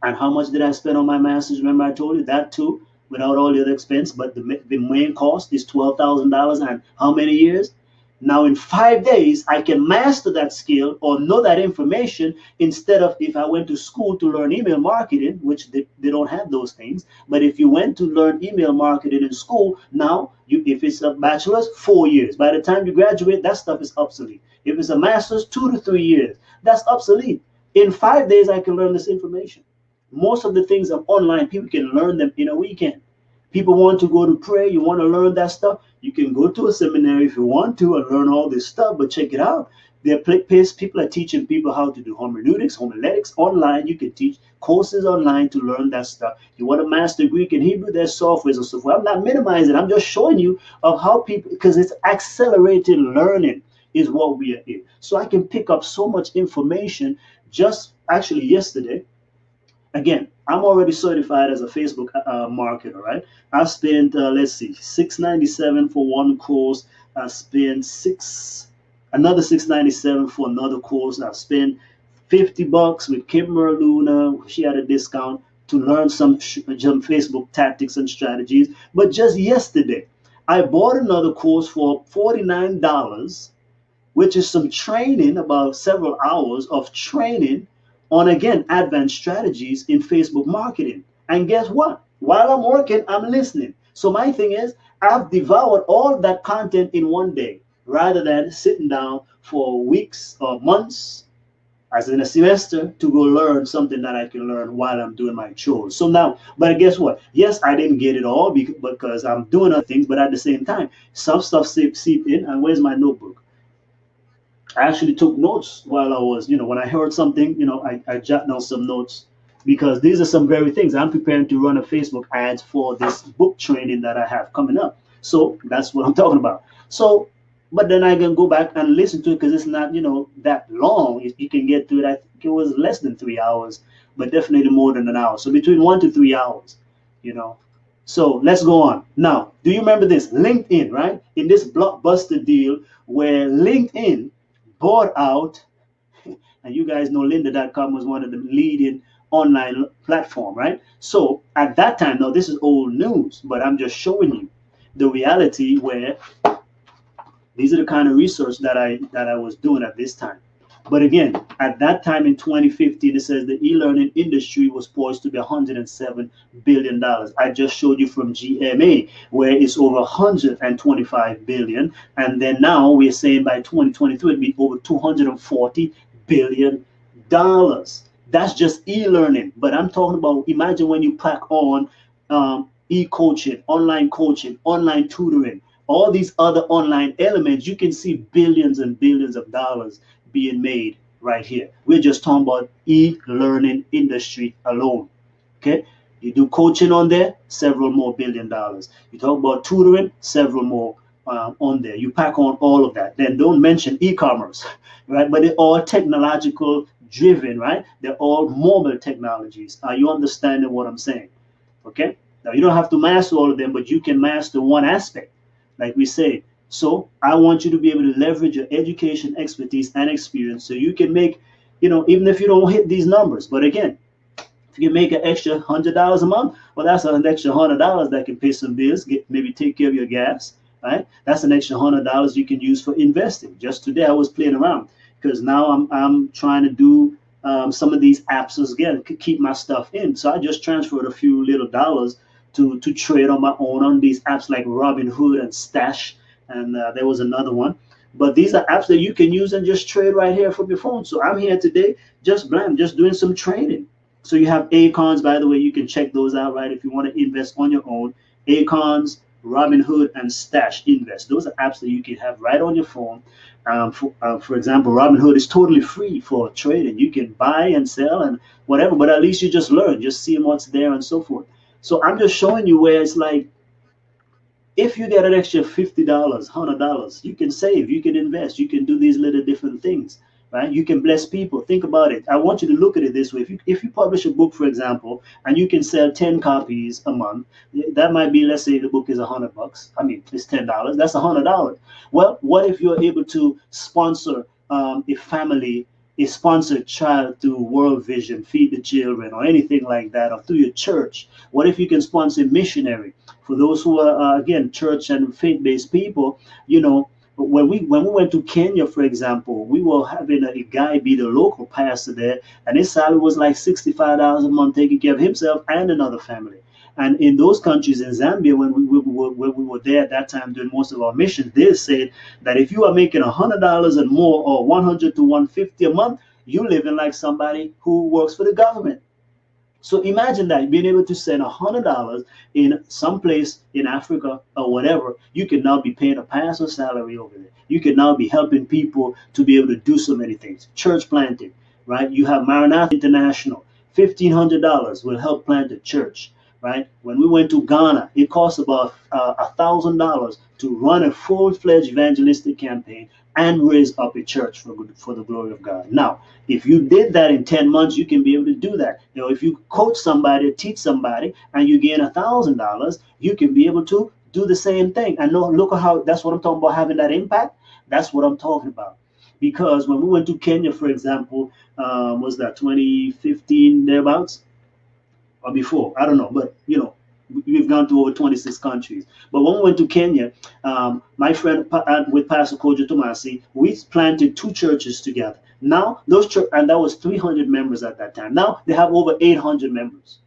And how much did I spend on my master's? Remember, I told you that too, without all the other expense. But the main cost is $12,000. And how many years? Now, in 5 days, I can master that skill or know that information, instead of if I went to school to learn email marketing, which they don't have those things. But if you went to learn email marketing in school, now, if it's a bachelor's, 4 years. By the time you graduate, that stuff is obsolete. If it's a master's, 2 to 3 years. That's obsolete. In 5 days, I can learn this information. Most of the things are online. People can learn them in a weekend. People want to go to pray. You want to learn that stuff. You can go to a seminary if you want to and learn all this stuff. But check it out. People are teaching people how to do hermeneutics, homiletics online. You can teach courses online to learn that stuff. You want to master Greek and Hebrew, there's softwares and so forth. I'm not minimizing. I'm just showing you of how people, because it's accelerated learning is what we are in. So I can pick up so much information. Just actually yesterday, again, I'm already certified as a Facebook marketer, right? I spent let's see, 697 for one course. I spent another 697 for another course. I spent $50 with Kim Merluna. She had a discount to learn some Facebook tactics and strategies. But just yesterday, I bought another course for $49, which is some training, about several hours of training on, again, advanced strategies in Facebook marketing. And guess what? While I'm working, I'm listening. So my thing is, I've devoured all that content in one day rather than sitting down for weeks or months, as in a semester, to go learn something that I can learn while I'm doing my chores. So now, but guess what? Yes, I didn't get it all because I'm doing other things, but at the same time, some stuff seep in. And where's my notebook? I actually took notes while I was, when I heard something, I jot down some notes, because these are some very things. I'm preparing to run a Facebook ads for this book training that I have coming up. So that's what I'm talking about. So, but then I can go back and listen to it because it's not, that long. If you can get through it, I think it was less than 3 hours, but definitely more than an hour. So between 1 to 3 hours, you know. So let's go on. Now, do you remember this? LinkedIn, right? In this blockbuster deal where LinkedIn bought out, and you guys know lynda.com was one of the leading online platform, right? So at that time, now this is old news, but I'm just showing you the reality where these are the kind of research that I was doing at this time. But again, at that time in 2015, it says the e-learning industry was poised to be $107 billion. I just showed you from GMA, where it's over 125 billion. And then now we're saying by 2023, it'll be over $240 billion. That's just e-learning. But I'm talking about, imagine when you pack on e-coaching, online tutoring, all these other online elements, you can see billions and billions of dollars being made right here. We're just talking about e-learning industry alone. Okay, you do coaching on there, several more $1 billion. You talk about tutoring, several more on there. You pack on all of that. Then don't mention e-commerce, right? But they're all technological driven, right? They're all mobile technologies. Are you understanding what I'm saying? Okay. Now you don't have to master all of them, but you can master one aspect, like we say. So I want you to be able to leverage your education, expertise, and experience so you can make, even if you don't hit these numbers. But again, if you can make an extra $100 a month, well, that's an extra $100 that can pay some bills, maybe take care of your gas, right? That's an extra $100 you can use for investing. Just today I was playing around because now I'm trying to do some of these apps again, keep my stuff in. So I just transferred a few little dollars to trade on my own on these apps like Robinhood and Stash, and there was another one. But these are apps that you can use and just trade right here from your phone. So I'm here today, just doing some trading. So you have Acons, by the way, you can check those out, right? If you want to invest on your own, Acons, Robinhood, and Stash Invest. Those are apps that you can have right on your phone. For example, Robinhood is totally free for trading. You can buy and sell and whatever, but at least you just learn, just seeing what's there and so forth. So I'm just showing you where it's like, if you get an extra $50, $100, you can save, you can invest, you can do these little different things, right? You can bless people. Think about it. I want you to look at it this way. If you publish a book, for example, and you can sell 10 copies a month, that might be, let's say the book is $100. I mean, it's $10. That's $100. Well, what if you're able to sponsor a family, a sponsored child through World Vision, Feed the Children, or anything like that, or through your church? What if you can sponsor a missionary? For those who are, again, church and faith-based people, when we went to Kenya, for example, we were having a guy be the local pastor there, and his salary was like $65 a month, taking care of himself and another family. And in those countries, in Zambia, when we were there at that time doing most of our missions, they said that if you are making $100 and more, or 100 to 150 a month, you're living like somebody who works for the government. So imagine that being able to send $100 in some place in Africa or whatever. You can now be paying a pastor salary over there. You can now be helping people to be able to do so many things. Church planting, right? You have Maranatha International. $1,500 will help plant a church, right? When we went to Ghana, it cost about $1,000 to run a full-fledged evangelistic campaign and raise up a church for the glory of God. Now, if you did that in 10 months, you can be able to do that. If you coach somebody, teach somebody, and you gain $1,000, you can be able to do the same thing. And no, look at how that's what I'm talking about, having that impact. That's what I'm talking about. Because when we went to Kenya, for example, was that 2015 thereabouts? Or before, I don't know, but we've gone to over 26 countries. But when we went to Kenya, my friend with Pastor Kojo Tomasi, we planted two churches together. Now those church, and that was 300 members at that time. Now they have over 800 members.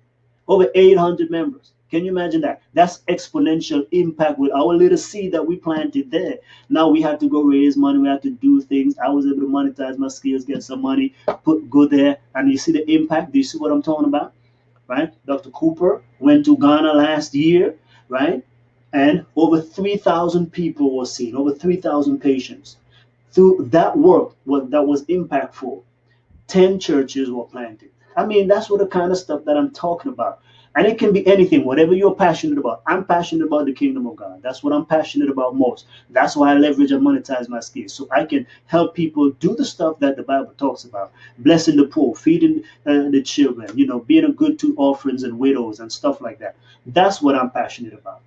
Over 800 members. Can you imagine that? That's exponential impact with our little seed that we planted there. Now we had to go raise money. We had to do things. I was able to monetize my skills, get some money, go there, and you see the impact. Do you see what I'm talking about? Right? Dr. Cooper went to Ghana last year, right? And over 3,000 people were seen, over 3,000 patients. Through that work that was impactful, 10 churches were planted. I mean, that's what the kind of stuff that I'm talking about. And it can be anything, whatever you're passionate about. I'm passionate about the kingdom of God. That's what I'm passionate about most. That's why I leverage and monetize my skills. So I can help people do the stuff that the Bible talks about. Blessing the poor, feeding the children, being a good to orphans and widows and stuff like that. That's what I'm passionate about.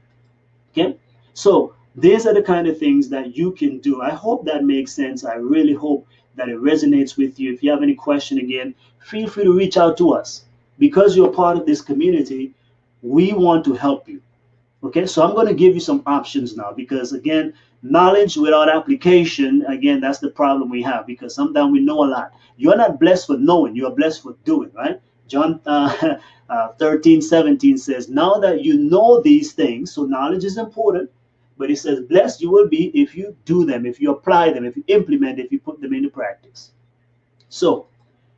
Okay? So these are the kind of things that you can do. I hope that makes sense. I really hope that it resonates with you. If you have any question, again, feel free to reach out to us. Because you're part of this community, we want to help you. Okay, so I'm going to give you some options now, because again, knowledge without application, again, that's the problem we have, because sometimes we know a lot. You're not blessed for knowing, you're blessed for doing, right? John 13:17 says, now that you know these things, so knowledge is important, but it says, blessed you will be if you do them, if you apply them, if you implement, if you put them into practice. So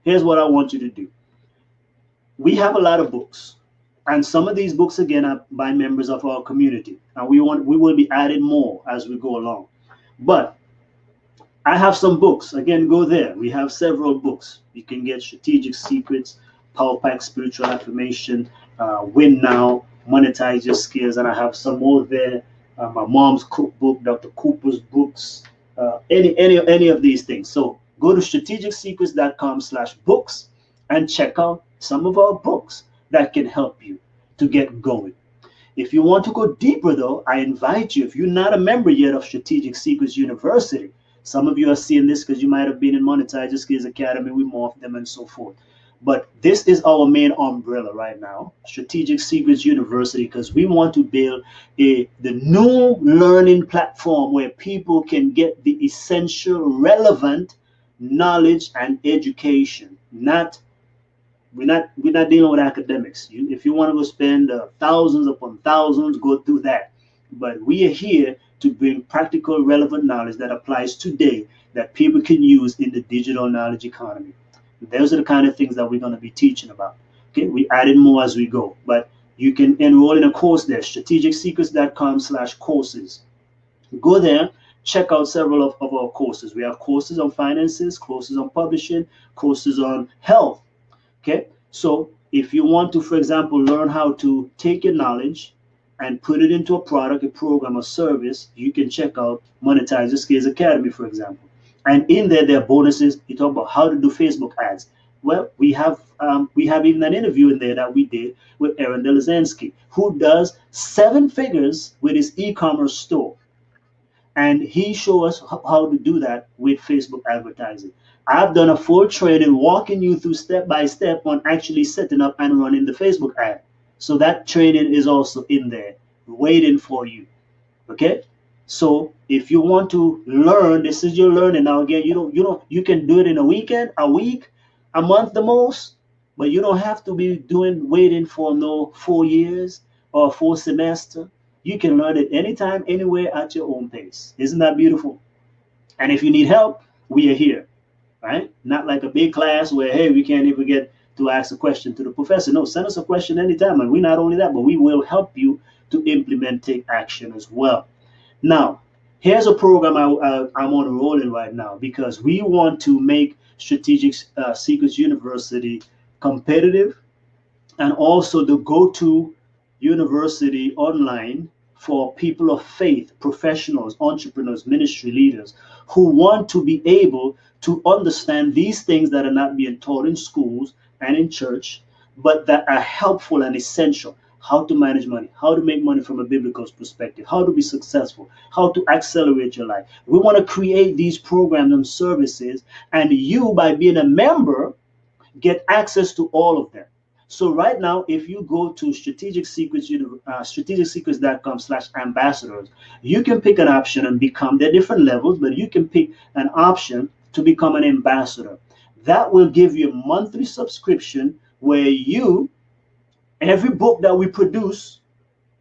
here's what I want you to do. We have a lot of books, and some of these books again are by members of our community, and we will be adding more as we go along. But I have some books. Again, go there. We have several books. You can get Strategic Secrets, Power Pack, Spiritual Affirmation, Win Now, Monetize Your Skills, and I have some more there. My mom's cookbook, Dr. Cooper's books, any of these things. So go to strategicsecrets.com/books and check out some of our books that can help you to get going. If you want to go deeper, though, I invite you, if you're not a member yet of Strategic Secrets University, some of you are seeing this because you might have been in Monetize Your Skills Academy, we morphed them and so forth. But this is our main umbrella right now, Strategic Secrets University, because we want to build the new learning platform where people can get the essential, relevant knowledge and education. We're not dealing with academics. If you want to go spend thousands upon thousands, go through that. But we are here to bring practical, relevant knowledge that applies today that people can use in the digital knowledge economy. Those are the kind of things that we're going to be teaching about. Okay, we added more as we go, but you can enroll in a course there, strategicsecrets.com/courses. Go there, check out several of our courses. We have courses on finances, courses on publishing, courses on health. Okay, so if you want to, for example, learn how to take your knowledge and put it into a product, a program, a service, you can check out Monetize Your Skills Academy, for example. And in there are bonuses. You talk about how to do Facebook ads. Well, we have even an interview in there that we did with Aaron Delazinski, who does 7 figures with his e-commerce store. And he showed us how to do that with Facebook advertising. I've done a full training walking you through step by step on actually setting up and running the Facebook ad. So that training is also in there waiting for you. Okay? So if you want to learn, this is your learning. Now again, you can do it in a weekend, a week, a month the most, but you don't have to be waiting for no 4 years or a full semester. You can learn it anytime, anywhere at your own pace. Isn't that beautiful? And if you need help, we are here, right? Not like a big class where, hey, we can't even get to ask a question to the professor. No, send us a question anytime. And we not only that, but we will help you to implement, take action as well. Now, here's a program I'm on rolling right now because we want to make Strategic Secrets University competitive and also the go-to university online for people of faith, professionals, entrepreneurs, ministry leaders who want to be able to understand these things that are not being taught in schools and in church, but that are helpful and essential. How to manage money, how to make money from a biblical perspective, how to be successful, how to accelerate your life. We want to create these programs and services, and you, by being a member, get access to all of them. So right now, if you go to strategicsecrets.com/ambassadors, you can pick an option and become, there are different levels, but you can pick an option to become an ambassador. That will give you a monthly subscription where you, every book that we produce,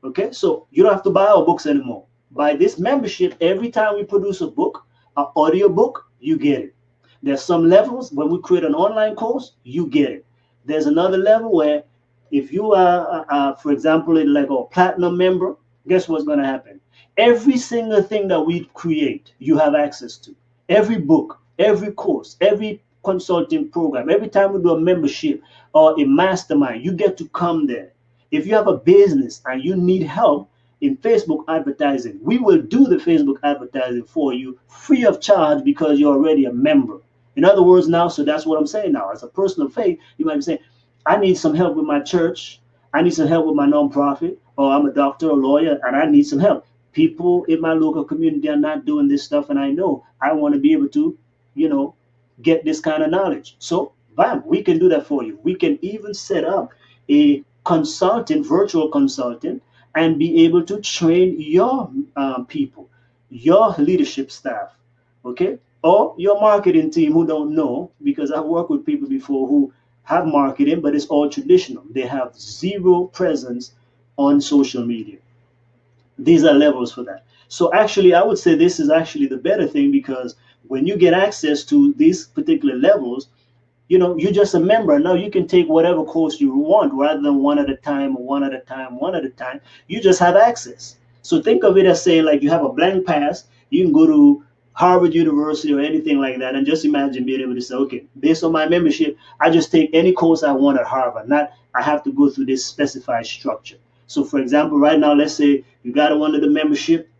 okay, so you don't have to buy our books anymore. By this membership, every time we produce a book, an audio book, you get it. There's some levels when we create an online course, you get it. There's another level where if you are, for example, like a platinum member, guess what's going to happen? Every single thing that we create, you have access to. Every book, every course, every consulting program, every time we do a membership or a mastermind, you get to come there. If you have a business and you need help in Facebook advertising, we will do the Facebook advertising for you free of charge because you're already a member. In other words, now, so that's what I'm saying now. As a person of faith, you might be saying, I need some help with my church. I need some help with my nonprofit, or I'm a doctor or lawyer, and I need some help. People in my local community are not doing this stuff, and I know I want to be able to, you know, get this kind of knowledge. So, bam, we can do that for you. We can even set up a consultant, virtual consultant, and be able to train your people, your leadership staff, okay, or your marketing team who don't know, because I've worked with people before who have marketing, but it's all traditional. They have zero presence on social media. These are levels for that. So actually, I would say this is actually the better thing because when you get access to these particular levels, you're just a member. Now you can take whatever course you want rather than one at a time or one at a time, one at a time. You just have access. So think of it as saying like you have a blank pass. You can go to Harvard University or anything like that, and just imagine being able to say, okay, based on my membership, I just take any course I want at Harvard. Not I have to go through this specified structure. So for example, right now, let's say you got it under the membership,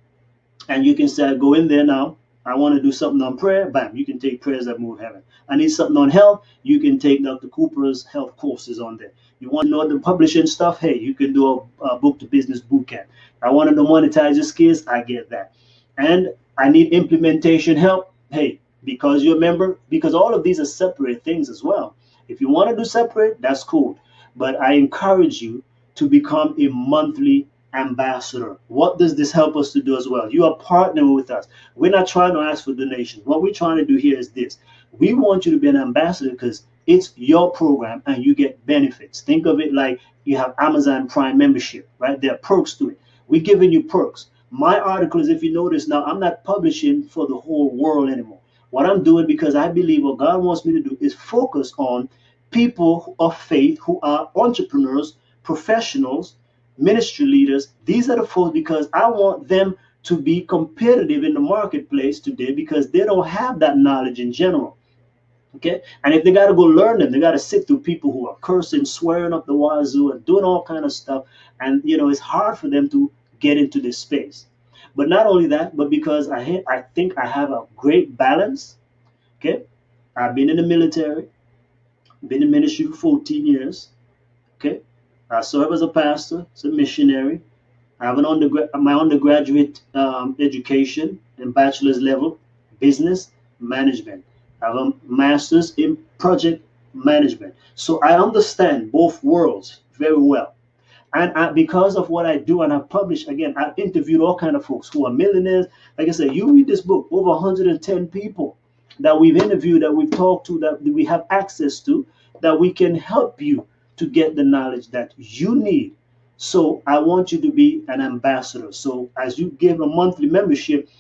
and you can say, go in there now. I want to do something on prayer. Bam, you can take prayers that move heaven. I need something on health. You can take Dr. Cooper's health courses on there. You want to know the publishing stuff? Hey, you can do a book to business boot camp. I want to know monetize your skills. I get that. And I need implementation help. Hey, because you're a member, because all of these are separate things as well. If you want to do separate, that's cool. But I encourage you to become a monthly ambassador. What does this help us to do as well? You are partnering with us. We're not trying to ask for donations. What we're trying to do here is this. We want you to be an ambassador because it's your program and you get benefits. Think of it like you have Amazon Prime membership, right? There are perks to it. We're giving you perks. My articles, if you notice now, I'm not publishing for the whole world anymore. What I'm doing, because I believe what God wants me to do, is focus on people of faith who are entrepreneurs, professionals, ministry leaders. These are the folks because I want them to be competitive in the marketplace today because they don't have that knowledge in general. Okay, and if they got to go learn them, they got to sit through people who are cursing, swearing up the wazoo, and doing all kind of stuff. And it's hard for them to get into this space. But not only that, but because I think I have a great balance. Okay, I've been in the military, been in ministry for 14 years. Okay, I serve as a pastor, as a missionary. I have my undergraduate education and bachelor's level, business management. I have a master's in project management. So I understand both worlds very well. And because of what I do, and I publish, again, I've interviewed all kind of folks who are millionaires. Like I said, you read this book, over 110 people that we've interviewed, that we've talked to, that we have access to, that we can help you to get the knowledge that you need. So I want you to be an ambassador. So as you give a monthly membership,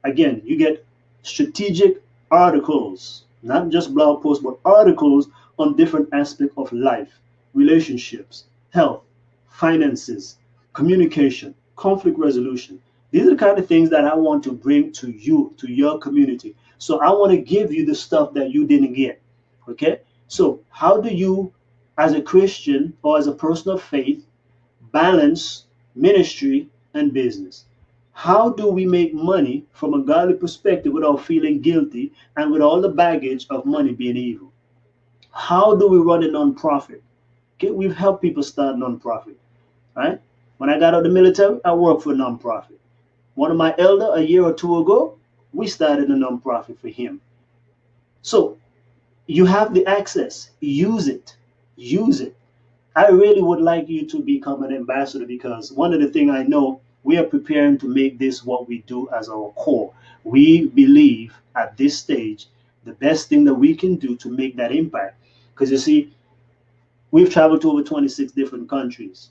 again, you get strategic articles, not just blog posts, but articles on different aspects of life, relationships, health, finances, communication, conflict resolution. These are the kind of things that I want to bring to you, to your community. So I want to give you the stuff that you didn't get. Okay? So, how do you, as a Christian or as a person of faith, balance ministry and business? How do we make money from a godly perspective without feeling guilty and with all the baggage of money being evil? How do we run a nonprofit? Okay, we've helped people start nonprofit, right? When I got out of the military, I worked for a nonprofit. One of my elder, a year or two ago, we started a nonprofit for him. So you have the access, use it, use it. I really would like you to become an ambassador, because one of the things I know, we are preparing to make this what we do as our core. We believe at this stage the best thing that we can do to make that impact. Because you see, we've traveled to over 26 different countries.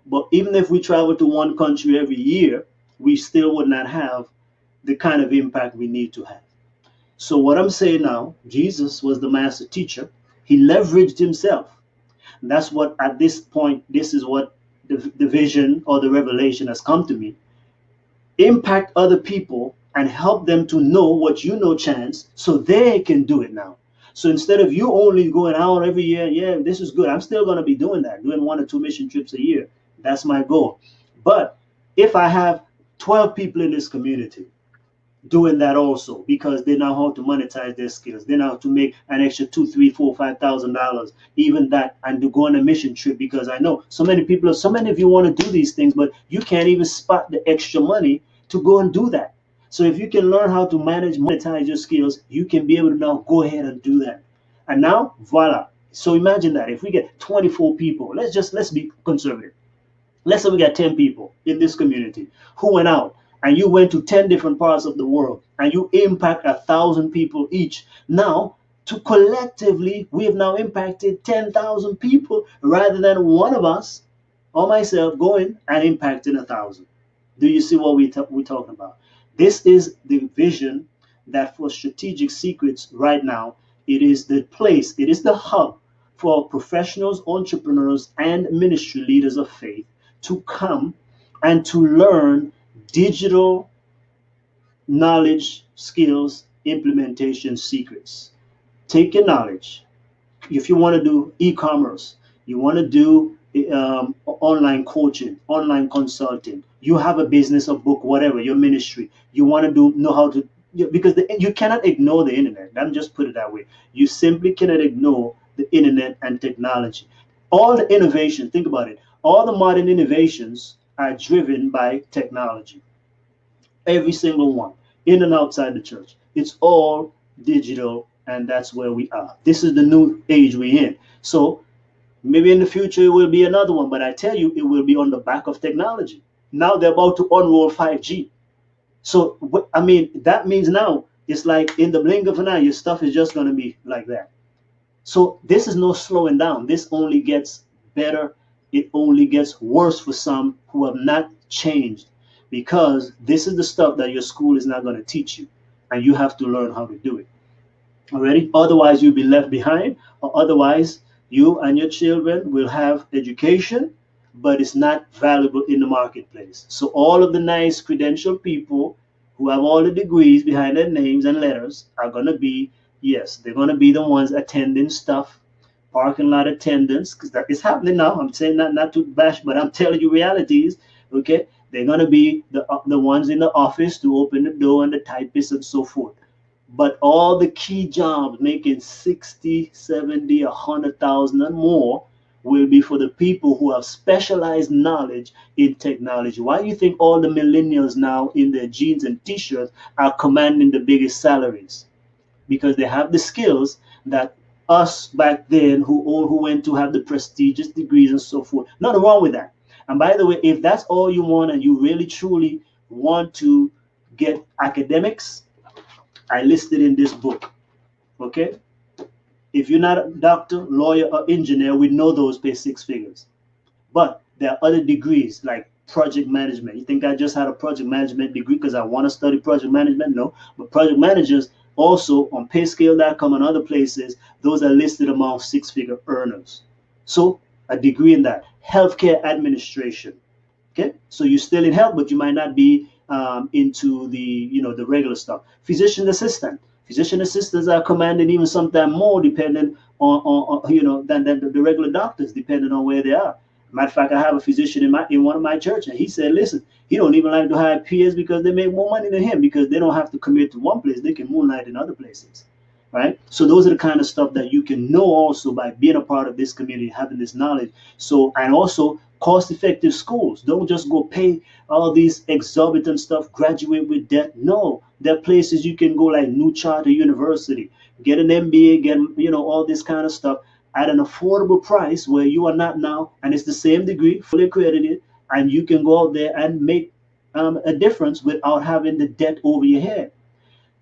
But even if we travel to one country every year, we still would not have the kind of impact we need to have. So, what I'm saying now, Jesus was the master teacher. He leveraged himself. And that's what, at this point, this is what the vision or the revelation has come to me. Impact other people and help them to know what you know, Chance, so they can do it now. So instead of you only going out every year, yeah, this is good. I'm still going to be doing that, doing 1 or 2 mission trips a year. That's my goal. But if I have 12 people in this community doing that also, because they know how to monetize their skills, they know how to make an extra two, three, four, $5,000, even that, and to go on a mission trip. Because I know so many people, so many of you want to do these things, but you can't even spot the extra money to go and do that. So if you can learn how to manage, monetize your skills, you can be able to now go ahead and do that. And now, voila. So imagine that if we get 24 people, let's be conservative. Let's say we got 10 people in this community who went out, and you went to 10 different parts of the world and you impact 1,000 people each. Now, to collectively, we have now impacted 10,000 people rather than one of us or myself going and impacting 1,000. Do you see what we're talking about? This is the vision that for Strategic Secrets right now, it is the place, it is the hub for professionals, entrepreneurs, and ministry leaders of faith to come and to learn digital knowledge, skills, implementation secrets. Take your knowledge. If you want to do e-commerce, you want to do online coaching, online consulting, you have a business, a book, whatever, your ministry, you want to know how to, because you cannot ignore the internet. Let me just put it that way. You simply cannot ignore the internet and technology. All the innovation, think about it, all the modern innovations are driven by technology. Every single one, in and outside the church. It's all digital, and that's where we are. This is the new age we're in. So maybe in the future it will be another one, but I tell you, it will be on the back of technology. Now they're about to unroll 5G. So, I mean, that means now it's like in the blink of an eye, your stuff is just going to be like that. So this is no slowing down. This only gets better. It only gets worse for some who have not changed, because this is the stuff that your school is not going to teach you, and you have to learn how to do it. Already, otherwise you'll be left behind, or otherwise you and your children will have education, but it's not valuable in the marketplace. So all of the nice credentialed people who have all the degrees behind their names and letters are going to be, yes, they're going to be the ones attending stuff, parking lot attendants, because that is happening now. I'm saying that not to bash, but I'm telling you realities. Okay, they're going to be the ones in the office to open the door, and the typists and so forth. But all the key jobs making 60, 70, 100,000 and more will be for the people who have specialized knowledge in technology. Why do you think all the millennials now in their jeans and t-shirts are commanding the biggest salaries? Because they have the skills that us back then who went to have the prestigious degrees and so forth. Nothing wrong with that. And by the way, if that's all you want and you really truly want to get academics, I listed in this book. Okay? If you're not a doctor, lawyer, or engineer, we know those pay 6 figures. But there are other degrees like project management. You think I just had a project management degree because I want to study project management? No. But project managers Also on payscale.com and other places, those are listed among six-figure earners. So a degree in that. Healthcare administration. Okay, so you're still in health, but you might not be into the the regular stuff. Physician assistant. Physician assistants are commanding even sometimes more, depending on than the regular doctors, depending on where they are. Matter of fact, I have a physician in one of my church, and he said, listen, he don't even like to hire peers because they make more money than him because they don't have to commit to one place; they can moonlight in other places, right? So those are the kind of stuff that you can know also by being a part of this community, having this knowledge. So, and also cost-effective schools. Don't just go pay all these exorbitant stuff, graduate with debt. No, there are places you can go like New Charter University, get an MBA, get all this kind of stuff at an affordable price where you are not now, and it's the same degree, fully accredited, and you can go out there and make a difference without having the debt over your head.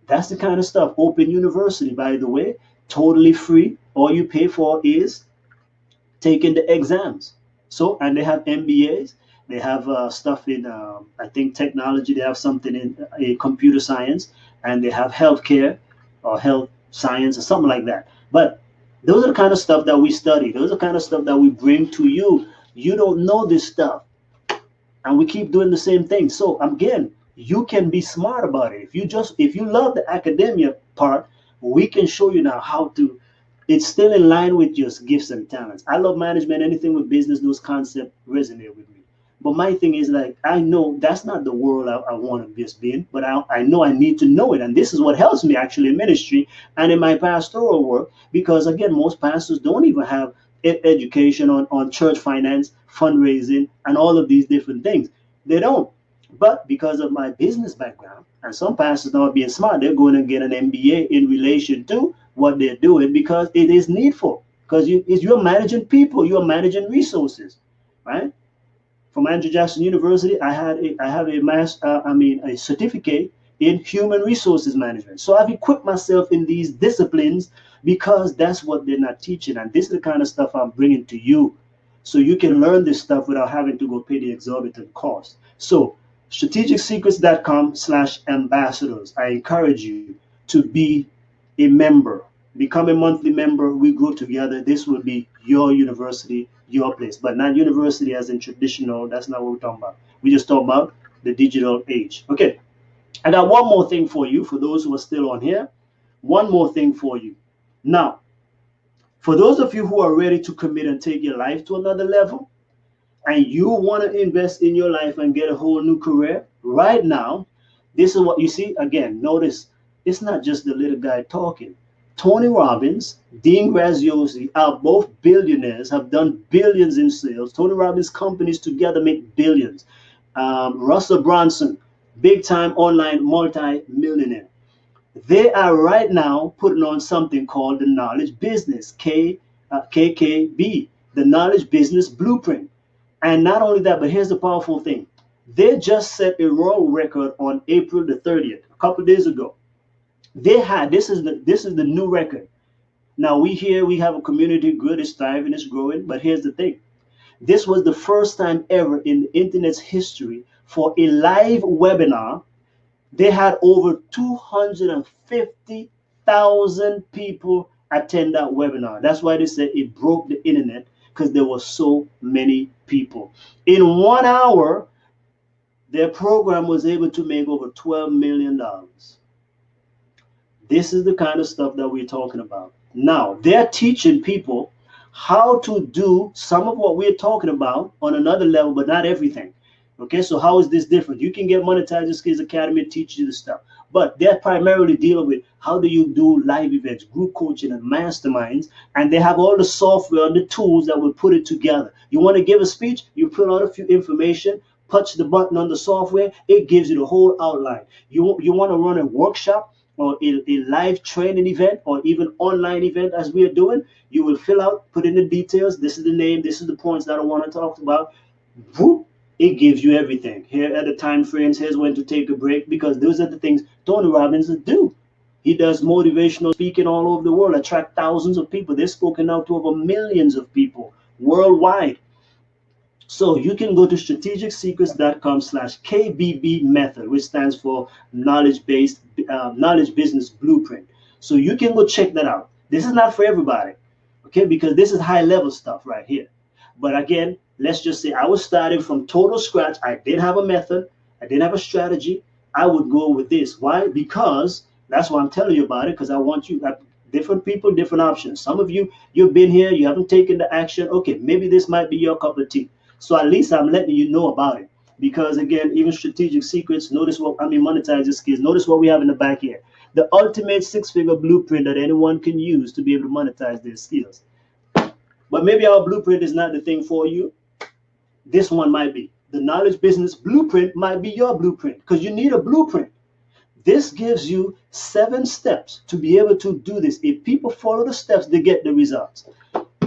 That's the kind of stuff. Open University, by the way, totally free. All you pay for is taking the exams. So, and they have MBAs. They have stuff in, I think, technology. They have something in computer science, and they have healthcare or health science or something like that. But those are the kind of stuff that we study. Those are the kind of stuff that we bring to you. You don't know this stuff, and we keep doing the same thing. So again, you can be smart about it. If you love the academia part, we can show you now how to. It's still in line with your gifts and talents. I love management. Anything with business, those concepts resonate with me. But my thing is, like, I know that's not the world I want to just be in, but I know I need to know it. And this is what helps me actually in ministry and in my pastoral work, because again, most pastors don't even have education on church finance, fundraising, and all of these different things. They don't. But because of my business background, and some pastors now are being smart, they're going to get an MBA in relation to what they're doing because it is needful. Because you're managing people, you're managing resources, right? From Andrew Jackson University, I have a a certificate in human resources management. So I've equipped myself in these disciplines because that's what they're not teaching, and this is the kind of stuff I'm bringing to you, so you can learn this stuff without having to go pay the exorbitant cost. So strategicsecrets.com/ambassadors. I encourage you to be a member. Become a monthly member. We grow together. This will be your university, your place, but not university as in traditional. That's not what we're talking about. We just talk about the digital age. Okay, I got one more thing for you. For those who are still on here, one more thing for you. Now, for those of you who are ready to commit and take your life to another level, and you want to invest in your life and get a whole new career right now, this is what you see. Again, notice it's not just the little guy talking. Tony Robbins, Dean Graziosi are both billionaires, have done billions in sales. Tony Robbins companies together make billions. Russell Brunson, big time online multi-millionaire. They are right now putting on something called the Knowledge Business, KKB, the Knowledge Business Blueprint. And not only that, but here's the powerful thing. They just set a world record on April the 30th, a couple of days ago. They had this is the new record. Now we have a community good, it's thriving, it's growing, but here's the thing. This was the first time ever in the internet's history for a live webinar. They had over 250,000 people attend that webinar. That's why they said it broke the internet, because there were so many people. In 1 hour, their program was able to make over $12 million. This is the kind of stuff that we're talking about. Now, they're teaching people how to do some of what we're talking about on another level, but not everything. Okay, so how is this different? You can get Monetize Your Skills Academy to teach you the stuff, but they're primarily dealing with how do you do live events, group coaching, and masterminds, and they have all the software and the tools that will put it together. You want to give a speech, you put out a few information, touch the button on the software, it gives you the whole outline. You want to run a workshop or a live training event or even online event as we are doing, you will fill out, put in the details. This is the name, this is the points that I want to talk about. Whoop, it gives you everything. Here are the time frames, here's when to take a break, because those are the things Tony Robbins do. He does motivational speaking all over the world, attract thousands of people. They're spoken out to over millions of people worldwide. So you can go to strategicsecrets.com/KBB method, which stands for knowledge business blueprint. So you can go check that out. This is not for everybody, okay? Because this is high level stuff right here. But again, let's just say I was starting from total scratch. I didn't have a method. I didn't have a strategy. I would go with this. Why? Because that's why I'm telling you about it. Because I want you. Different people, different options. Some of you, you've been here, you haven't taken the action. Okay, maybe this might be your cup of tea. So at least I'm letting you know about it. Because again, even strategic secrets, notice what I mean, monetize your skills. Notice what we have in the back here. The ultimate six-figure blueprint that anyone can use to be able to monetize their skills. But maybe our blueprint is not the thing for you. This one might be. The knowledge business blueprint might be your blueprint because you need a blueprint. This gives you 7 steps to be able to do this. If people follow the steps, they get the results.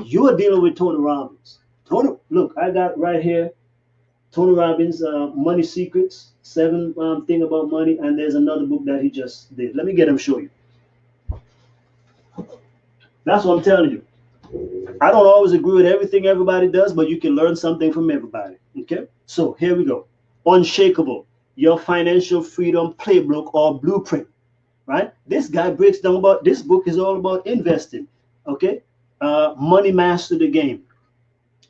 You are dealing with Tony Robbins. Tony, look, I got right here Tony Robbins' Money Secrets, 7 thing about money, and there's another book that he just did. Let me get him show you. That's what I'm telling you. I don't always agree with everything everybody does, but you can learn something from everybody. Okay? So here we go. Unshakable, your financial freedom playbook or blueprint. Right? This guy breaks down about this book is all about investing. Okay? Money master the game.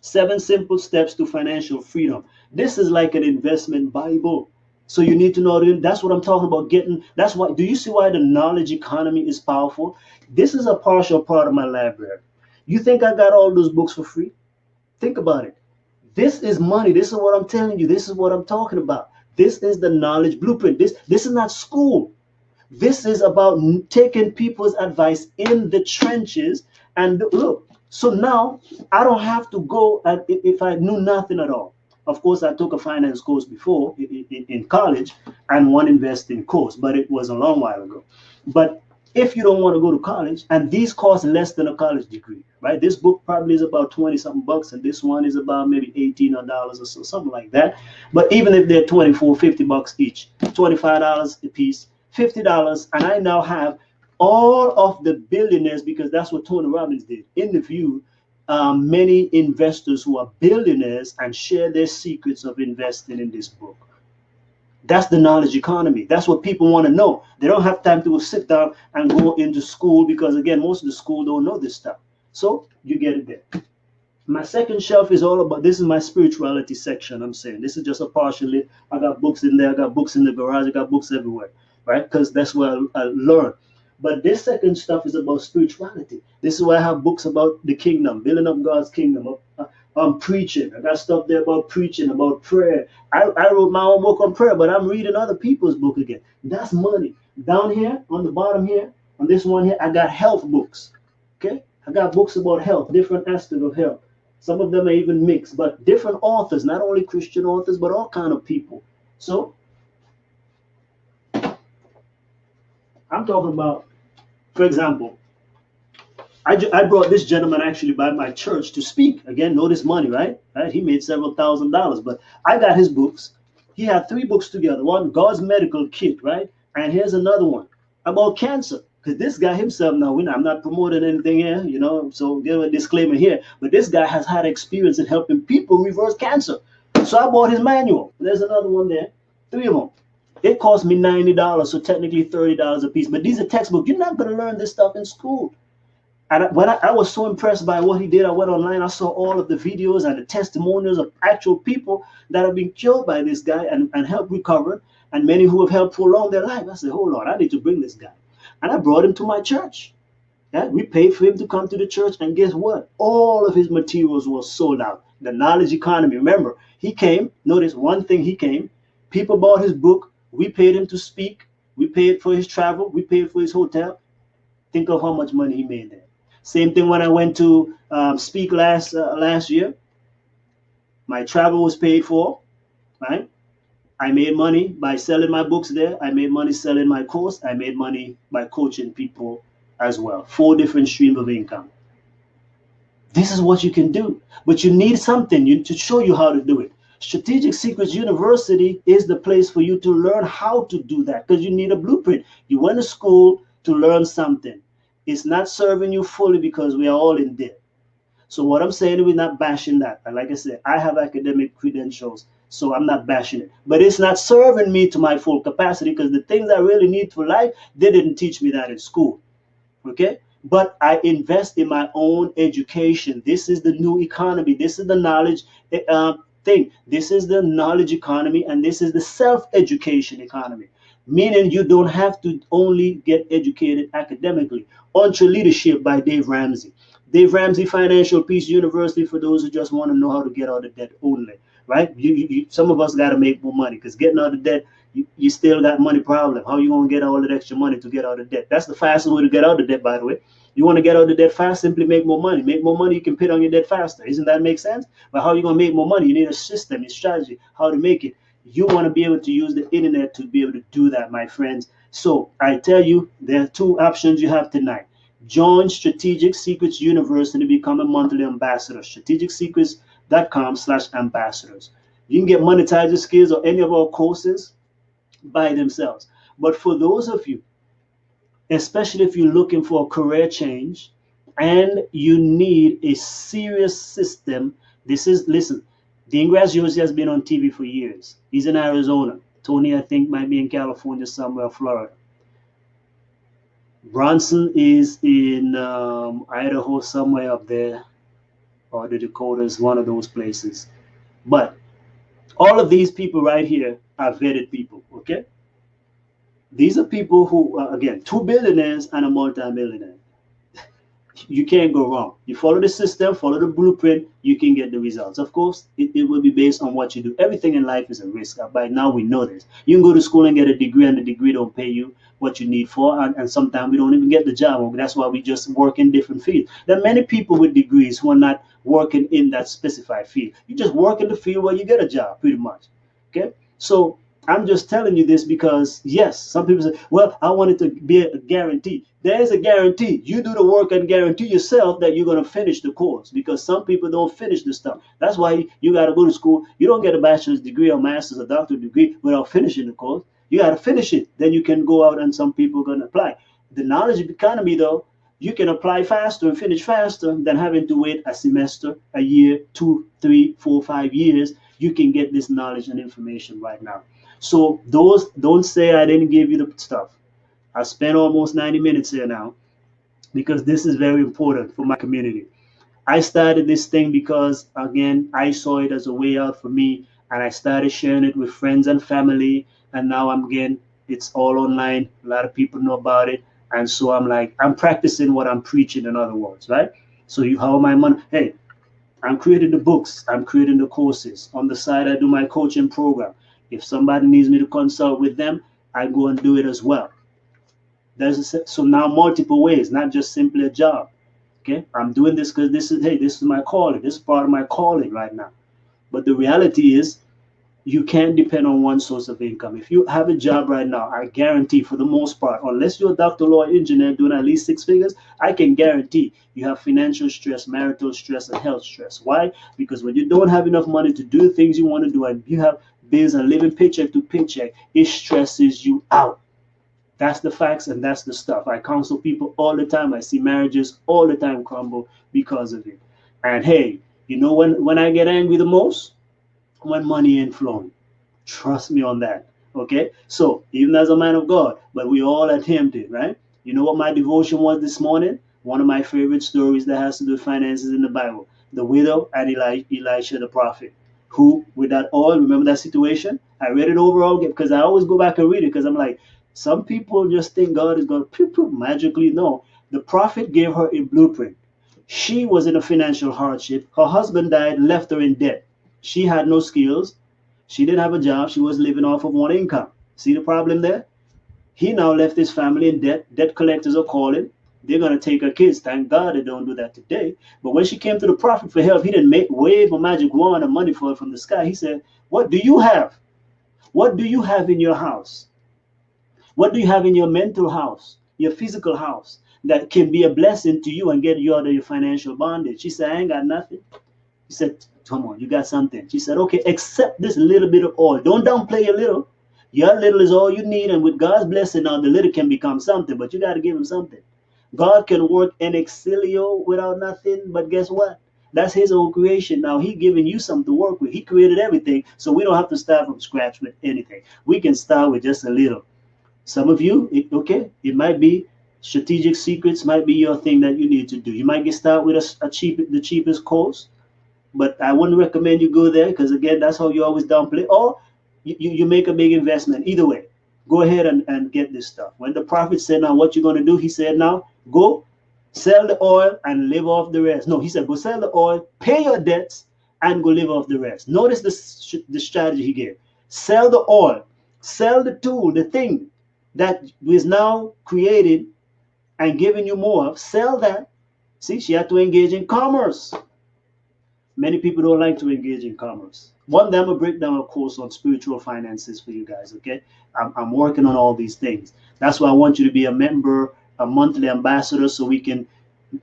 7 simple steps to financial freedom. This is like an investment Bible. So you need to know that that's what I'm talking about getting. That's why, do you see why the knowledge economy is powerful? This is a partial part of my library. You think I got all those books for free? Think about it. This is money. This is what I'm telling you. This is what I'm talking about. This is the knowledge blueprint. This is not school. This is about taking people's advice in the trenches. And look, so now I don't have to go if I knew nothing at all. Of course, I took a finance course before in college and one investing course, but it was a long while ago. But if you don't want to go to college, and these cost less than a college degree, right? This book probably is about 20 something bucks, and this one is about maybe $18 or so, something like that. But even if they're 24, 50 bucks each, $25 a piece, $50, and I now have all of the billionaires, because that's what Tony Robbins did, interview many investors who are billionaires and share their secrets of investing in this book. That's the knowledge economy. That's what people want to know. They don't have time to sit down and go into school because, again, most of the school don't know this stuff. So you get it there. My second shelf is all about, this is my spirituality section. I'm saying this is just a partial lit. I got books in there. I got books in the garage. I got books everywhere, right? Because that's where I learn. But this second stuff is about spirituality. This is where I have books about the kingdom, building up God's kingdom. I'm preaching. I got stuff there about preaching, about prayer. I wrote my own book on prayer, but I'm reading other people's book again. That's money. Down here, on the bottom here, on this one here, I got health books. Okay? I got books about health, different aspects of health. Some of them are even mixed, but different authors, not only Christian authors, but all kind of people. So I'm talking about, for example, I brought this gentleman actually by my church to speak. Again, notice money, right? He made several $1,000s, but I got his books. He had 3 books together. One, God's Medical Kit, right? And here's another one about cancer. Because this guy himself, now I'm not promoting anything here, so give a disclaimer here. But this guy has had experience in helping people reverse cancer. So I bought his manual. There's another one there. 3 of them. It cost me $90, so technically $30 a piece. But these are textbooks. You're not going to learn this stuff in school. And when I was so impressed by what he did, I went online, I saw all of the videos and the testimonials of actual people that have been killed by this guy and helped recover, and many who have helped prolong their life. I said, hold on, I need to bring this guy. And I brought him to my church. Yeah, we paid for him to come to the church, and guess what? All of his materials were sold out. The knowledge economy. Remember, he came, notice one thing, he came, people bought his book, we paid him to speak, we paid for his travel, we paid for his hotel. Think of how much money he made there. Same thing when I went to speak last year. My travel was paid for, right? I made money by selling my books there. I made money selling my course. I made money by coaching people as well. 4 different streams of income. This is what you can do, but you need something to show you how to do it. Strategic Secrets University is the place for you to learn how to do that because you need a blueprint. You went to school to learn something. It's not serving you fully because we are all in debt. So what I'm saying, we're not bashing that. And like I said, I have academic credentials, so I'm not bashing it. But it's not serving me to my full capacity because the things I really need for life, they didn't teach me that in school. Okay, but I invest in my own education. This is the new economy. This is the knowledge thing. This is the knowledge economy, and this is the self-education economy, meaning you don't have to only get educated academically. Entre Leadership by Dave Ramsey. Dave Ramsey Financial Peace University for those who just want to know how to get out of debt only, right? Some of us got to make more money because getting out of debt, you still got money problem. How you gonna get all that extra money to get out of debt? That's the fastest way to get out of debt, by the way. You want to get out of debt fast? Simply make more money. Make more money, you can pay on your debt faster. Isn't that make sense? But how you gonna make more money? You need a system, a strategy, how to make it. You want to be able to use the internet to be able to do that, my friends. So I tell you, there are two options you have tonight. Join Strategic Secrets University to become a monthly ambassador. strategicsecrets.com/ambassadors. You can get monetizer skills or any of our courses by themselves. But for those of you, especially if you're looking for a career change and you need a serious system, this is, listen, Dean Graziosi has been on TV for years. He's in Arizona. Tony, I think, might be in California somewhere, Florida. Bronson is in Idaho, somewhere up there, or the Dakotas, one of those places. But all of these people right here are vetted people, okay? These are people who, again, two billionaires and a multi-millionaire. You can't go wrong. You follow the system, follow the blueprint, you can get the results. Of course, it will be based on what you do. Everything in life is a risk. By now, we know this. You can go to school and get a degree, and the degree don't pay you what you need for, and sometimes we don't even get the job. That's why we just work in different fields. There are many people with degrees who are not working in that specified field. You just work in the field where you get a job, pretty much. Okay? So I'm just telling you this because, yes, some people say, well, I want it to be a guarantee. There is a guarantee. You do the work and guarantee yourself that you're going to finish the course, because some people don't finish the stuff. That's why you got to go to school. You don't get a bachelor's degree or master's or doctorate degree without finishing the course. You got to finish it. Then you can go out and some people are going to apply. The knowledge economy, though, you can apply faster and finish faster than having to wait a semester, a year, 2, 3, 4, 5 years. You can get this knowledge and information right now. So those, don't say I didn't give you the stuff. I spent almost 90 minutes here now because this is very important for my community. I started this thing because, again, I saw it as a way out for me, and I started sharing it with friends and family. And now it's all online. A lot of people know about it. And so I'm like, I'm practicing what I'm preaching, in other words, right? So how am I money? Hey, I'm creating the books, I'm creating the courses. On the side, I do my coaching program. If somebody needs me to consult with them, I go and do it as well. So now multiple ways, not just simply a job. Okay, I'm doing this because this is my calling. This is part of my calling right now. But the reality is, you can't depend on one source of income. If you have a job right now, I guarantee, for the most part, unless you're a doctor, lawyer, engineer doing at least 6 figures, I can guarantee you have financial stress, marital stress, and health stress. Why? Because when you don't have enough money to do the things you want to do, and you have bills and living paycheck to paycheck, it stresses you out. That's the facts, and that's the stuff. I counsel people all the time. I see marriages all the time crumble because of it. And hey, you know when I get angry the most? When money ain't flowing. Trust me on that. Okay? So, even as a man of God, but we all attempted, right? You know what my devotion was this morning? One of my favorite stories that has to do with finances in the Bible. The widow and Elisha the prophet. Who, with that oil, remember that situation? I read it over all again because I always go back and read it because I'm like, some people just think God is going to magically. No. The prophet gave her a blueprint. She was in a financial hardship. Her husband died, left her in debt. She had no skills. She didn't have a job. She was living off of one income. See the problem there? He now left his family in debt. Debt collectors are calling. They're going to take her kids. Thank God they don't do that today. But when she came to the prophet for help, he didn't wave a magic wand of money for her from the sky. He said, what do you have? What do you have in your house? What do you have in your mental house, your physical house, that can be a blessing to you and get you out of your financial bondage? She said, I ain't got nothing. He said, come on, you got something. She said, okay, accept this little bit of oil. Don't downplay your little. Your little is all you need. And with God's blessing, now the little can become something, but you got to give him something. God can work in exilio without nothing, but guess what? That's his own creation. Now he giving you something to work with. He created everything, so we don't have to start from scratch with anything. We can start with just a little. Some of you, okay, it might be strategic secrets might be your thing that you need to do. You might get started with the cheapest course, but I wouldn't recommend you go there because again, that's how you always downplay. Or you make a big investment. Either way, go ahead and get this stuff. When the prophet said, "Now what you're gonna do?" He said, "Now go sell the oil and live off the rest." No, he said, "Go sell the oil, pay your debts, and go live off the rest." Notice the strategy he gave: sell the oil, sell the tool, the thing that is now created and giving you more of. Sell that. See, she had to engage in commerce. Many people don't like to engage in commerce. One day I'm gonna break down a course on spiritual finances for you guys. Okay, I'm working on all these things. That's why I want you to be a member, a monthly ambassador, so we can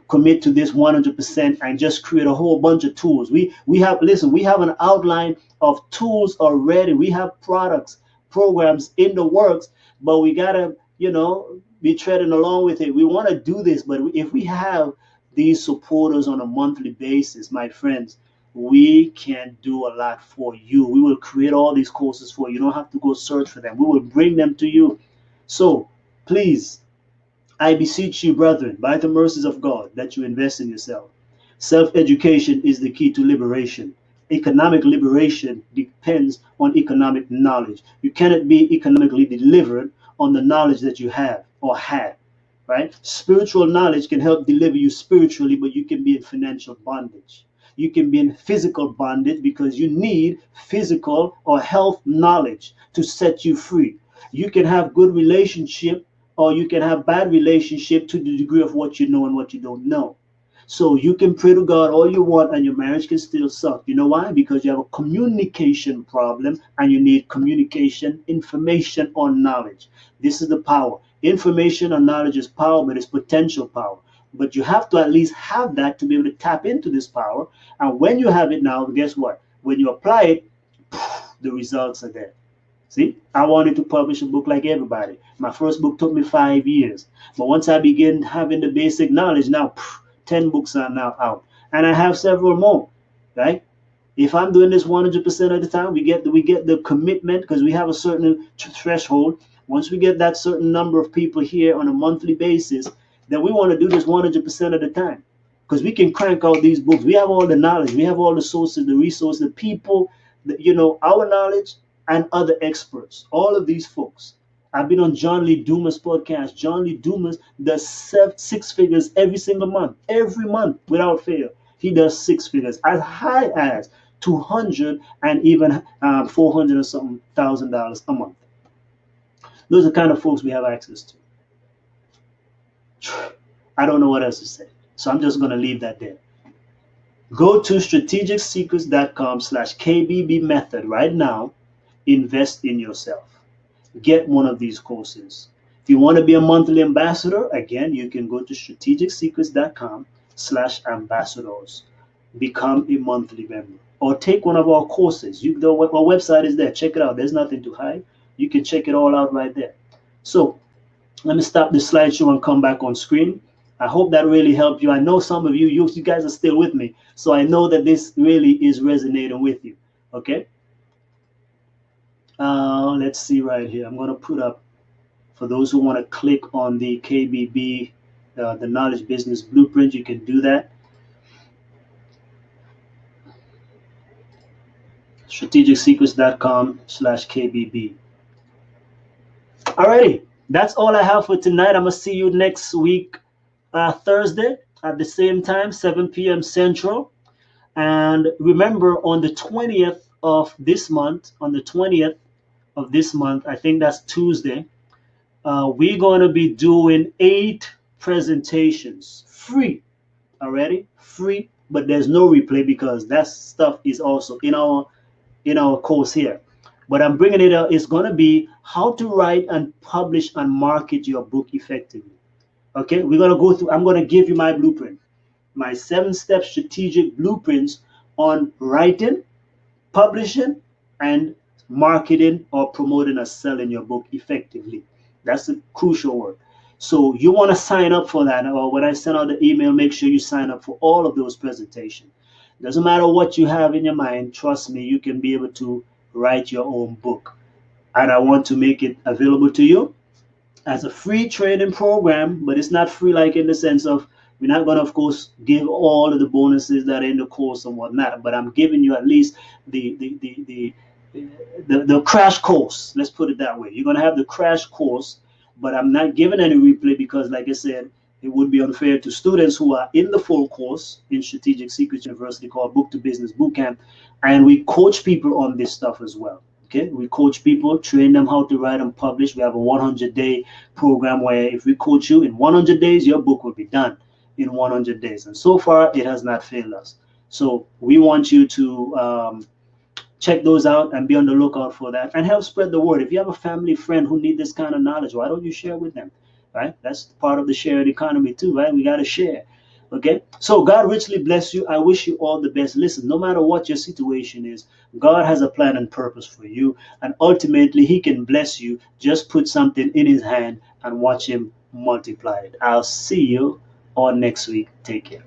commit to this 100% and just create a whole bunch of tools. We have listen. We have an outline of tools already. We have products, programs in the works, but we gotta be treading along with it. We want to do this, but if we have these supporters on a monthly basis, my friends, we can do a lot for you. We will create all these courses for you. You don't have to go search for them. We will bring them to you. So please, I beseech you, brethren, by the mercies of God, that you invest in yourself. Self education is the key to liberation. Economic liberation depends on economic knowledge. You cannot be economically delivered on the knowledge that you have or had, right? Spiritual knowledge can help deliver you spiritually, but you can be in financial bondage. You can be in physical bondage because you need physical or health knowledge to set you free. You can have good relationship or you can have bad relationship to the degree of what you know and what you don't know. So you can pray to God all you want and your marriage can still suck. You know why? Because you have a communication problem and you need communication, information, or knowledge. This is the power. Information or knowledge is power, but it's potential power. But you have to at least have that to be able to tap into this power. And when you have it now, guess what? When you apply it, the results are there. See, I wanted to publish a book like everybody. My first book took me 5 years. But once I begin having the basic knowledge, now 10 books are now out. And I have several more, right? If I'm doing this 100% of the time, we get the commitment because we have a certain threshold. Once we get that certain number of people here on a monthly basis, then we want to do this 100% of the time because we can crank out these books. We have all the knowledge, we have all the sources, the resources, the people, our knowledge and other experts. All of these folks. I've been on John Lee Dumas podcast. John Lee Dumas does six figures every month without fail. He does six figures as high as 200 and even 400 or something $1,000 a month. Those are the kind of folks we have access to. I don't know what else to say, so I'm just going to leave that there. Go to strategicsecrets.com/KBB method right now. Invest in yourself. Get one of these courses. If you want to be a monthly ambassador, again, you can go to strategicsecrets.com/ambassadors. Become a monthly member or take one of our courses. Our website is there. Check it out. There's nothing to hide. You can check it all out right there. So let me stop the slideshow and come back on screen. I hope that really helped you. I know some of you guys are still with me. So I know that this really is resonating with you. Okay. Let's see right here. I'm going to put up, for those who want to click on the KBB, the Knowledge Business Blueprint, you can do that. strategicsecrets.com/KBB. Alrighty, that's all I have for tonight. I'm going to see you next week, Thursday at the same time, 7 p.m. Central. And remember, on the 20th of this month, I think that's Tuesday, we're going to be doing 8 presentations free already, free, but there's no replay because that stuff is also in our course here. But I'm bringing it up. It's going to be how to write and publish and market your book effectively. Okay, we're going to go through. I'm going to give you my blueprint, my 7-step strategic blueprints on writing, publishing, and marketing or promoting or selling your book effectively. That's the crucial word. So you want to sign up for that, or when I send out the email, make sure you sign up for all of those presentations. Doesn't matter what you have in your mind, trust me, you can be able to write your own book. And I want to make it available to you as a free training program, but it's not free like in the sense of we're not going to, of course, give all of the bonuses that are in the course and whatnot. But I'm giving you at least the the the the the crash course. Let's put it that way. You're going to have the crash course, but I'm not giving any replay because, like I said, it would be unfair to students who are in the full course in Strategic Secrets University called Book to Business Bootcamp, and we coach people on this stuff as well. Okay, we coach people, train them how to write and publish. We have a 100-day program where if we coach you in 100 days, your book will be done in 100 days. And so far, it has not failed us. So we want you to check those out and be on the lookout for that and help spread the word. If you have a family friend who need this kind of knowledge, why don't you share with them? Right? That's part of the shared economy too, right? We got to share. Okay. So God richly bless you. I wish you all the best. Listen, no matter what your situation is, God has a plan and purpose for you. And ultimately, He can bless you. Just put something in His hand and watch Him multiply it. I'll see you all next week. Take care.